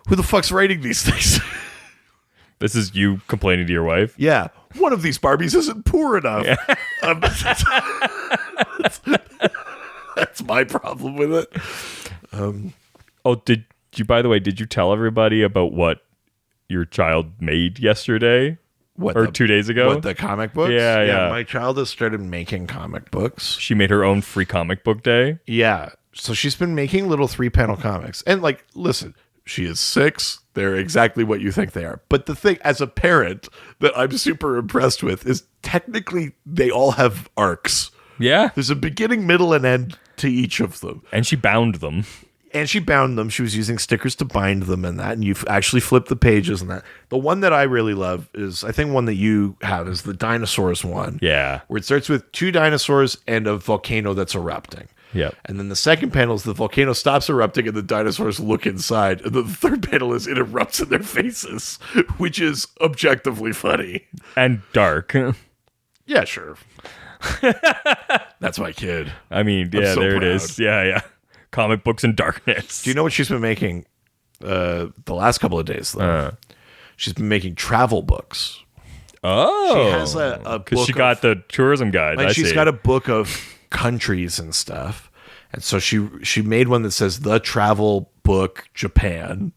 S2: Who the fuck's writing these things?
S1: This is you complaining to your wife?
S2: Yeah. One of these Barbies isn't poor enough. That's my problem with it.
S1: Oh, did you, by the way, did you tell everybody about what your child made yesterday?
S2: What
S1: or 2 days ago?
S2: What, the comic books?
S1: Yeah, yeah.
S2: My child has started making comic books.
S1: She made her own free comic book day.
S2: Yeah. So she's been making little 3-panel comics. And like, listen, she is 6. They're exactly what you think they are. But the thing, as a parent, that I'm super impressed with is technically they all have arcs.
S1: Yeah.
S2: There's a beginning, middle, and end to each of them.
S1: And she bound them.
S2: And she bound them. She was using stickers to bind them and that. And you actually flip the pages and that. The one that I really love is, I think one that you have is the dinosaurs one.
S1: Yeah.
S2: Where it starts with 2 dinosaurs and a volcano that's erupting.
S1: Yep.
S2: And then the second panel is the volcano stops erupting and the dinosaurs look inside. And the third panel is it erupts in their faces, which is objectively funny.
S1: And dark.
S2: Yeah, sure. That's my kid.
S1: I mean, yeah,
S2: so
S1: there it
S2: proud.
S1: is. Yeah, yeah. Comic books in darkness.
S2: Do you know what she's been making the last couple of days, though? She's been making travel books.
S1: Oh.
S2: She has a
S1: Because
S2: book
S1: she got
S2: of,
S1: the tourism guide.
S2: like,
S1: I
S2: she's
S1: see.
S2: got a book of countries and stuff. And so she made one that says The Travel Book Japan.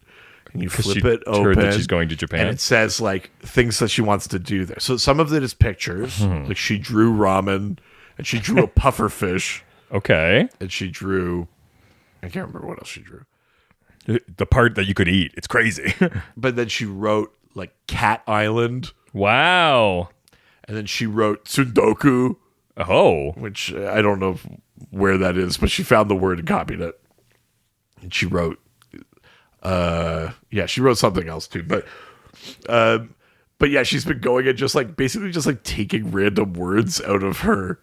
S2: And you flip
S1: she
S2: it open.
S1: heard that she's going to Japan.
S2: And it says like things that she wants to do there. So some of it is pictures. Like she drew ramen and she drew a puffer fish
S1: Okay.
S2: and she drew, I can't remember what else she drew.
S1: The part that you could eat. It's crazy.
S2: But then she wrote like Cat Island.
S1: Wow.
S2: And then she wrote Sudoku,
S1: Oh.
S2: which I don't know where that is, but she found the word and copied it. And she wrote, she wrote something else too. But yeah, she's been going and just like basically just like taking random words out of her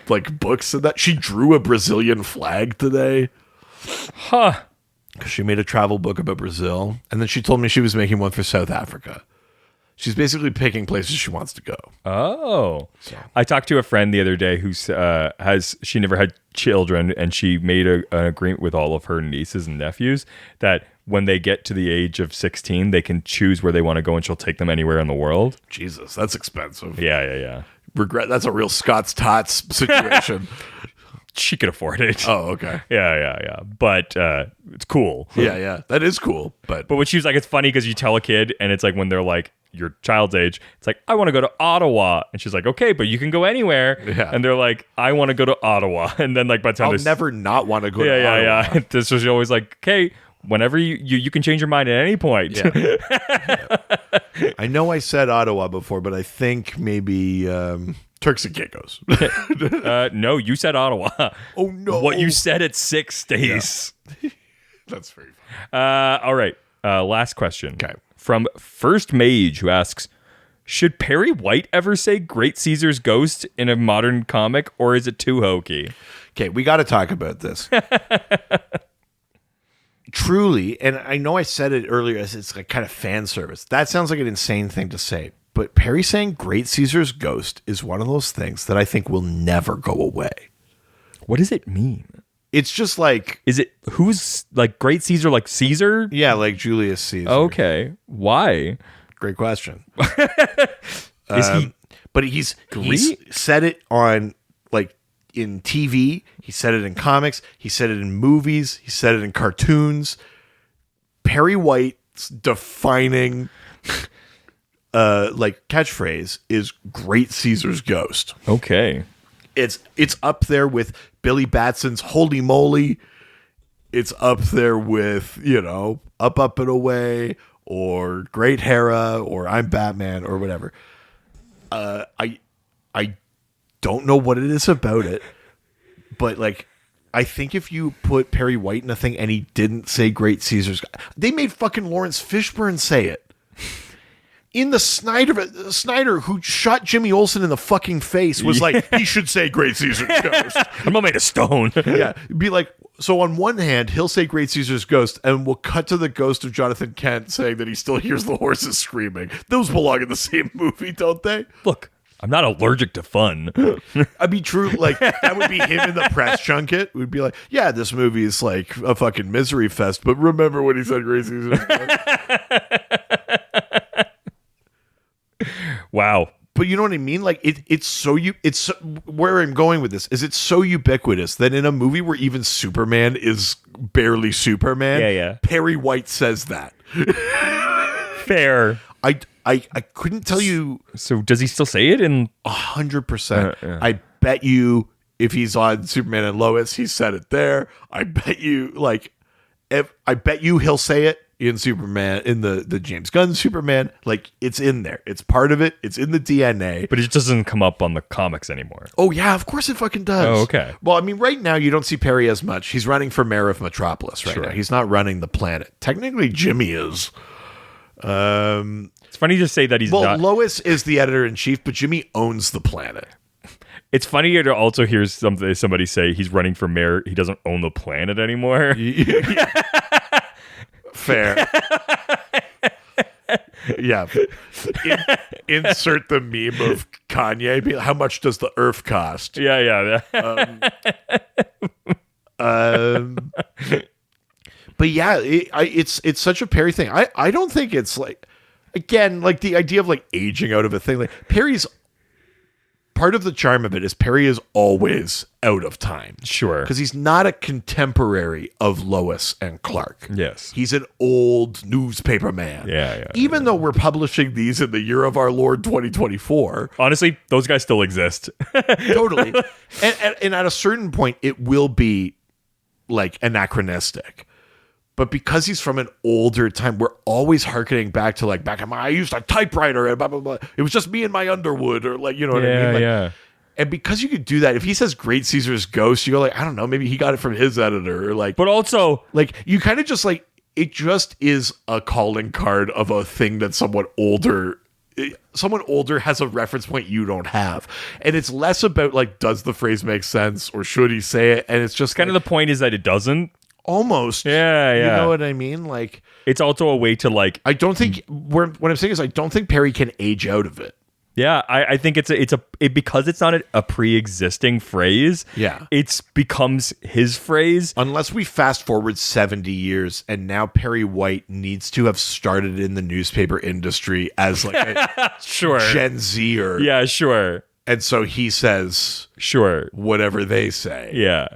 S2: like books and that. She drew a Brazilian flag today.
S1: Huh.
S2: She made a travel book about Brazil, and then she told me she was making one for South Africa. She's basically picking places she wants to go.
S1: Oh. I talked to a friend the other day who she never had children, and she made an agreement with all of her nieces and nephews that when they get to the age of 16, they can choose where they want to go, and she'll take them anywhere in the world.
S2: Jesus, that's expensive.
S1: Yeah.
S2: Regret. That's a real Scott's Tots situation.
S1: She could afford it.
S2: Oh, okay.
S1: Yeah. But it's cool.
S2: Yeah. That is cool. But
S1: But when she was like, it's funny because you tell a kid, and it's like when they're like your child's age, it's like, I want to go to Ottawa. And she's like, okay, but you can go anywhere.
S2: Yeah.
S1: And they're like, I want to go to Ottawa. And then like by the time
S2: I'll never not want to go to Ottawa.
S1: Yeah. This was always like, okay, whenever you can change your mind at any point.
S2: Yeah. I know I said Ottawa before, but I think maybe Turks and Caicos.
S1: No, you said Ottawa.
S2: Oh, no.
S1: What you said at 6 stays.
S2: Yeah. That's very funny.
S1: All right. Last question.
S2: Okay.
S1: From First Mage, who asks, should Perry White ever say Great Caesar's Ghost in a modern comic, or is it too hokey?
S2: Okay, we got to talk about this. Truly, and I know I said it earlier as it's like kind of fan service. That sounds like an insane thing to say. But Perry saying Great Caesar's Ghost is one of those things that I think will never go away.
S1: What does it mean?
S2: It's just like...
S1: Is it, who's, like, Great Caesar, like Caesar?
S2: Yeah, like Julius Caesar.
S1: Okay. Why?
S2: Great question.
S1: Is he...
S2: But he's
S1: Greek?
S2: said it on, like, in TV. He said it in comics. He said it in movies. He said it in cartoons. Perry White's defining... like catchphrase is Great Caesar's Ghost.
S1: Okay.
S2: It's up there with Billy Batson's Holy Moly. It's up there with, Up and Away or Great Hera or I'm Batman or whatever. I don't know what it is about it, but like I think if you put Perry White in a thing and he didn't say Great Caesar's, they made fucking Lawrence Fishburne say it. In the Snyder, who shot Jimmy Olsen in the fucking face, was like, he should say Great Caesar's Ghost.
S1: I'm not made of stone.
S2: Yeah. Be like, so on one hand, he'll say Great Caesar's Ghost, and we'll cut to the ghost of Jonathan Kent saying that he still hears the horses screaming. Those belong in the same movie, don't they?
S1: Look, I'm not allergic to fun.
S2: I'd be true. Like, that would be him in the press junket. We'd be like, yeah, this movie is like a fucking misery fest, but remember when he said Great Caesar's Ghost?
S1: Wow.
S2: But you know what I mean? Like it's where I'm going with this is it's so ubiquitous that in a movie where even Superman is barely Superman,
S1: yeah.
S2: Perry White says that.
S1: Fair.
S2: I couldn't tell you.
S1: So does he still say it in
S2: 100%?
S1: Yeah.
S2: I bet you if he's on Superman and Lois, he said it there. I bet you I bet you he'll say it in Superman, in the James Gunn Superman. Like, it's in there. It's part of it. It's in the DNA.
S1: But it just doesn't come up on the comics anymore.
S2: Oh, yeah, of course it fucking does.
S1: Oh, okay.
S2: Well, I mean, right now, you don't see Perry as much. He's running for mayor of Metropolis right now. He's not running the planet. Technically, Jimmy is.
S1: It's funny to say that he's not.
S2: Well, Lois is the editor-in-chief, but Jimmy owns the planet.
S1: It's funny to also hear somebody say he's running for mayor. He doesn't own the planet anymore.
S2: Fair. Yeah. Insert the meme of Kanye. How much does the Earth cost?
S1: Yeah.
S2: But yeah, it's such a Perry thing. I don't think it's like, again, like the idea of like aging out of a thing. Like Perry's part of the charm of it is Perry is always out of time.
S1: Sure.
S2: Because he's not a contemporary of Lois and Clark.
S1: Yes.
S2: He's an old newspaper man.
S1: Yeah.
S2: Even though we're publishing these in the year of our Lord 2024.
S1: Honestly, those guys still exist.
S2: Totally. And at a certain point, it will be like anachronistic. But because he's from an older time, we're always hearkening back to like I used a typewriter and blah, blah, blah. It was just me and my Underwood or like, you know what I mean? Like,
S1: yeah.
S2: And because you could do that, if he says Great Caesar's Ghost, you go like, I don't know, maybe he got it from his editor or like.
S1: But also,
S2: like you kind of just like, it just is a calling card of a thing that someone older has a reference point you don't have. And it's less about like, does the phrase make sense or should he say it? And it's just
S1: kind of the point is that it doesn't.
S2: Almost.
S1: Yeah.
S2: You know what I mean? Like,
S1: it's also a way to like.
S2: I don't think what I'm saying is I don't think Perry can age out of it.
S1: Yeah, I think it's because it's not a pre-existing phrase.
S2: Yeah,
S1: it becomes his phrase
S2: unless we fast forward 70 years and now Perry White needs to have started in the newspaper industry as like a
S1: sure
S2: Gen Zer.
S1: Yeah, sure.
S2: And so he says
S1: sure
S2: whatever they say.
S1: Yeah.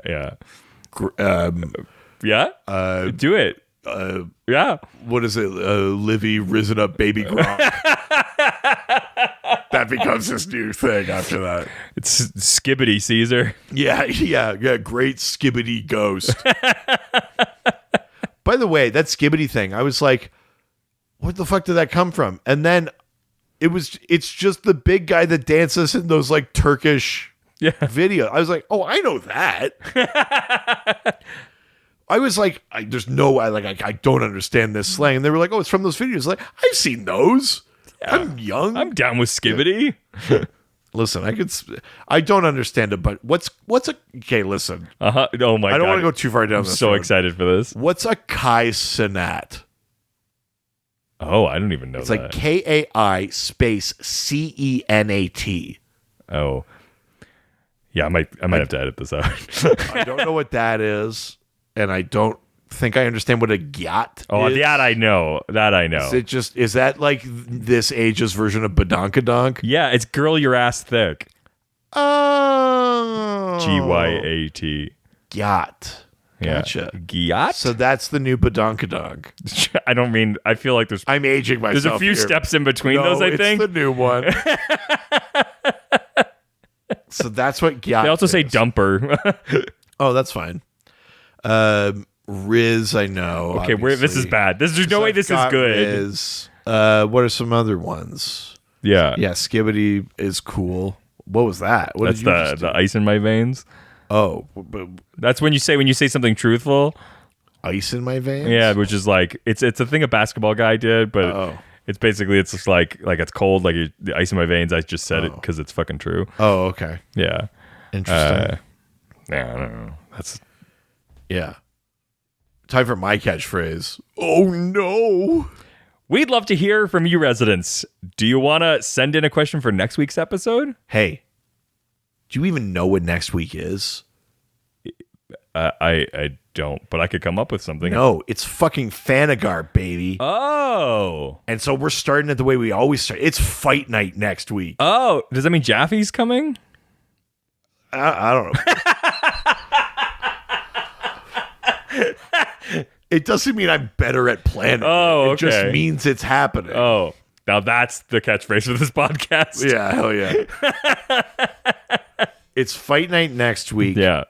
S1: Do it. Yeah.
S2: What is it? Livy risen up baby Gronk. That becomes his new thing after that.
S1: It's Skibbity Caesar.
S2: Yeah. Great Skibbity Ghost. By the way, that Skibbity thing, I was like, what the fuck did that come from? And then It's just the big guy that dances in those like Turkish videos. I was like, oh, I know that. I was like, there's no way, like, I don't understand this slang. And they were like, oh, it's from those videos. Like, I've seen those. Yeah. I'm young.
S1: I'm down with skibbity.
S2: Yeah. Listen, I don't understand it, but what's okay, listen.
S1: Oh my God.
S2: I don't want to go too far down this
S1: I'm so
S2: road.
S1: excited for this.
S2: What's a Kai Cenat?
S1: Oh, I don't even know
S2: it's
S1: that.
S2: It's like KAI space CENAT.
S1: Oh. Yeah, I might have to edit this out.
S2: I don't know what that is, and I don't think I understand what a gyat is.
S1: That I know.
S2: Is that like this age's version of badonkadonk?
S1: Yeah, it's girl your ass thick.
S2: Oh.
S1: GYAT.
S2: Gyat. Gotcha.
S1: Yeah. Gyat?
S2: So that's the new badonkadonk.
S1: I feel like
S2: I'm aging myself.
S1: There's a few
S2: here.
S1: steps in between those, I think.
S2: It's the new one. So that's what gyat
S1: They also
S2: is.
S1: say dumper.
S2: Oh, that's fine. Riz, I know.
S1: Okay, this is bad. There's no way this is good.
S2: Riz. What are some other ones?
S1: Yeah.
S2: Yeah, skibbity is cool. What was that? What
S1: That's the ice in my veins.
S2: Oh,
S1: that's when you say something truthful.
S2: Ice in my veins?
S1: Yeah, which is like it's a thing a basketball guy did, but it's basically it's just like it's cold, like the ice in my veins. I just said it because it's fucking true.
S2: Oh, okay.
S1: Yeah.
S2: Interesting.
S1: Yeah, I don't know.
S2: Yeah. Time for my catchphrase. Oh no.
S1: We'd love to hear from you residents. Do you want to send in a question for next week's episode?
S2: Hey, do you even know what next week is?
S1: I don't, but I could come up with something.
S2: No, it's fucking Fanagar, baby.
S1: Oh.
S2: And so we're starting it the way we always start. It's fight night next week.
S1: Oh, does that mean Jaffe's coming?
S2: I don't know. It doesn't mean I'm better at planning.
S1: Oh,
S2: okay. It just means it's happening.
S1: Oh, now that's the catchphrase for this podcast.
S2: Yeah, hell yeah. It's fight night next week.
S1: Yeah.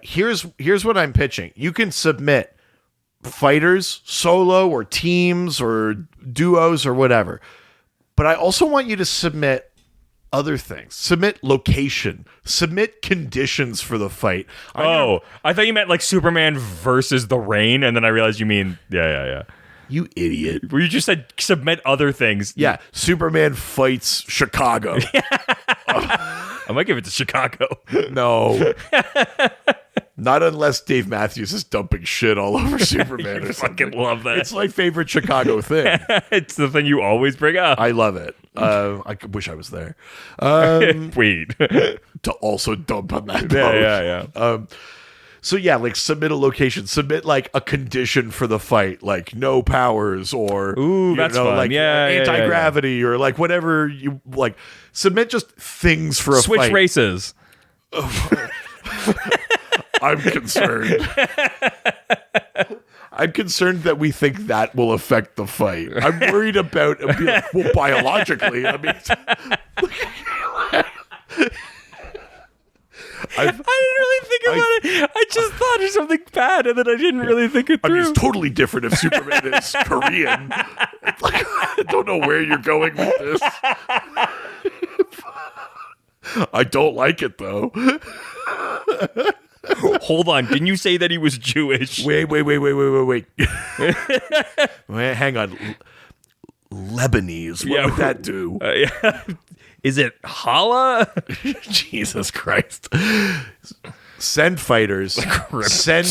S2: Here's what I'm pitching. You can submit fighters, solo or teams or duos or whatever. But I also want you to submit other things. Submit location. Submit conditions for the fight.
S1: I thought you meant like Superman versus the rain, and then I realized you mean yeah.
S2: You idiot.
S1: Well, you just said submit other things.
S2: Yeah, Superman fights Chicago.
S1: I might give it to Chicago.
S2: No. Not unless Dave Matthews is dumping shit all over Superman.
S1: I fucking love that.
S2: It's my favorite Chicago thing.
S1: It's the thing you always bring up.
S2: I love it. I wish I was there.
S1: Weed.
S2: To also dump on that boat.
S1: Yeah.
S2: So yeah, like submit a location, submit like a condition for the fight, like no powers or
S1: that's fun.
S2: Like anti-gravity or like whatever you like. Submit just things for a
S1: Switch
S2: fight.
S1: races.
S2: I'm concerned. I'm concerned that we think that will affect the fight. I'm worried about biologically. I mean,
S1: I didn't really think about it. I just thought of something bad, and then I didn't really think it through.
S2: I mean, it's totally different if Superman is Korean. It's like, I don't know where you're going with this. I don't like it, though.
S1: Hold on. Didn't you say that he was Jewish?
S2: Wait. Wait, hang on. Lebanese. What would that do?
S1: Is it challah?
S2: Jesus Christ. Send fighters. Send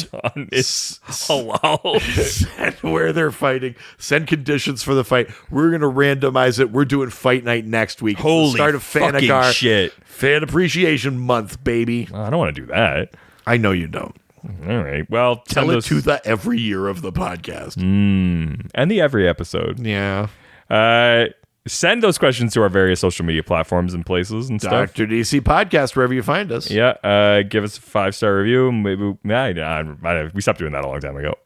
S1: halal.
S2: Send where they're fighting. Send conditions for the fight. We're going to randomize it. We're doing fight night next week.
S1: Holy
S2: start of
S1: fucking
S2: Fanagar.
S1: shit.
S2: Fan Appreciation Month, baby.
S1: I don't want to do that.
S2: I know you don't.
S1: All right. Well,
S2: tell it to the every year of the podcast.
S1: And the every episode.
S2: Yeah.
S1: Send those questions to our various social media platforms and places and stuff.
S2: Dr. DC Podcast, wherever you find us.
S1: Yeah. Give us a 5-star review. Maybe we stopped doing that a long time ago.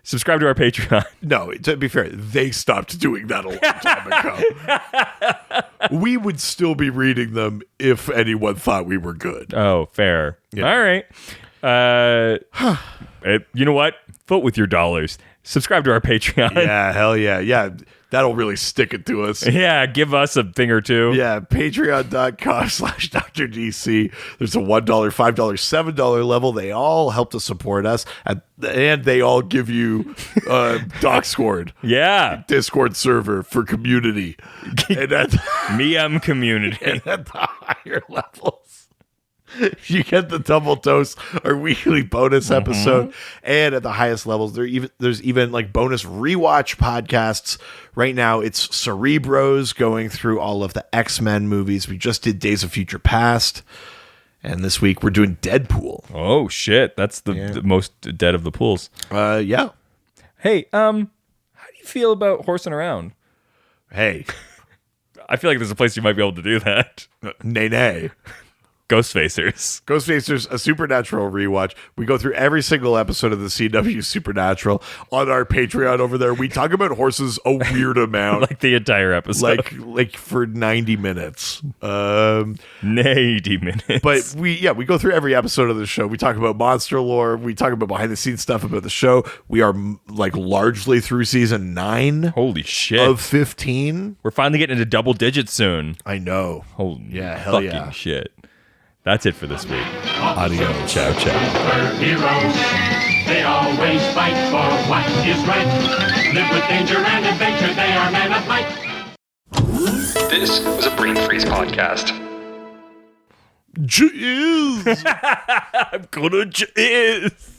S1: Subscribe to our Patreon.
S2: No, to be fair, they stopped doing that a long time ago. We would still be reading them if anyone thought we were good.
S1: Oh, fair.
S2: Yeah.
S1: All right. You know what? Vote with your dollars. subscribe to our Patreon.
S2: Yeah, hell yeah. Yeah, that'll really stick it to us.
S1: Yeah, give us a thing or two.
S2: Yeah, patreon.com/DrDC. There's a $1, $5, $7 level. They all help to support us. And they all give you Discord.
S1: Yeah.
S2: Discord server for community. And at
S1: community.
S2: and at the higher levels, you get the double dose, our weekly bonus episode, and at the highest levels, there's even like bonus rewatch podcasts. Right now, it's Cerebros going through all of the X-Men movies. We just did Days of Future Past, and this week we're doing Deadpool.
S1: Oh shit, that's the most dead of the pools.
S2: Yeah.
S1: Hey, how do you feel about horsing around?
S2: Hey,
S1: I feel like there's a place you might be able to do that.
S2: nay.
S1: Ghostfacers,
S2: a Supernatural rewatch. We go through every single episode of the CW Supernatural on our Patreon over there. We talk about horses a weird amount.
S1: like the entire episode.
S2: Like for 90 minutes.
S1: 90 minutes.
S2: But we go through every episode of the show. We talk about monster lore. We talk about behind the scenes stuff about the show. We are like largely through season 9.
S1: Holy shit.
S2: Of 15.
S1: We're finally getting into double digits soon.
S2: I know.
S1: Holy
S2: hell
S1: fucking
S2: yeah.
S1: shit. That's it for this week.
S2: Audio. Ciao, ciao.
S3: Heroes, they always fight for what is right. Live with danger and adventure, they are men of might.
S4: This was a Brain Freeze podcast.
S2: Jeez.
S1: I'm gonna jizz.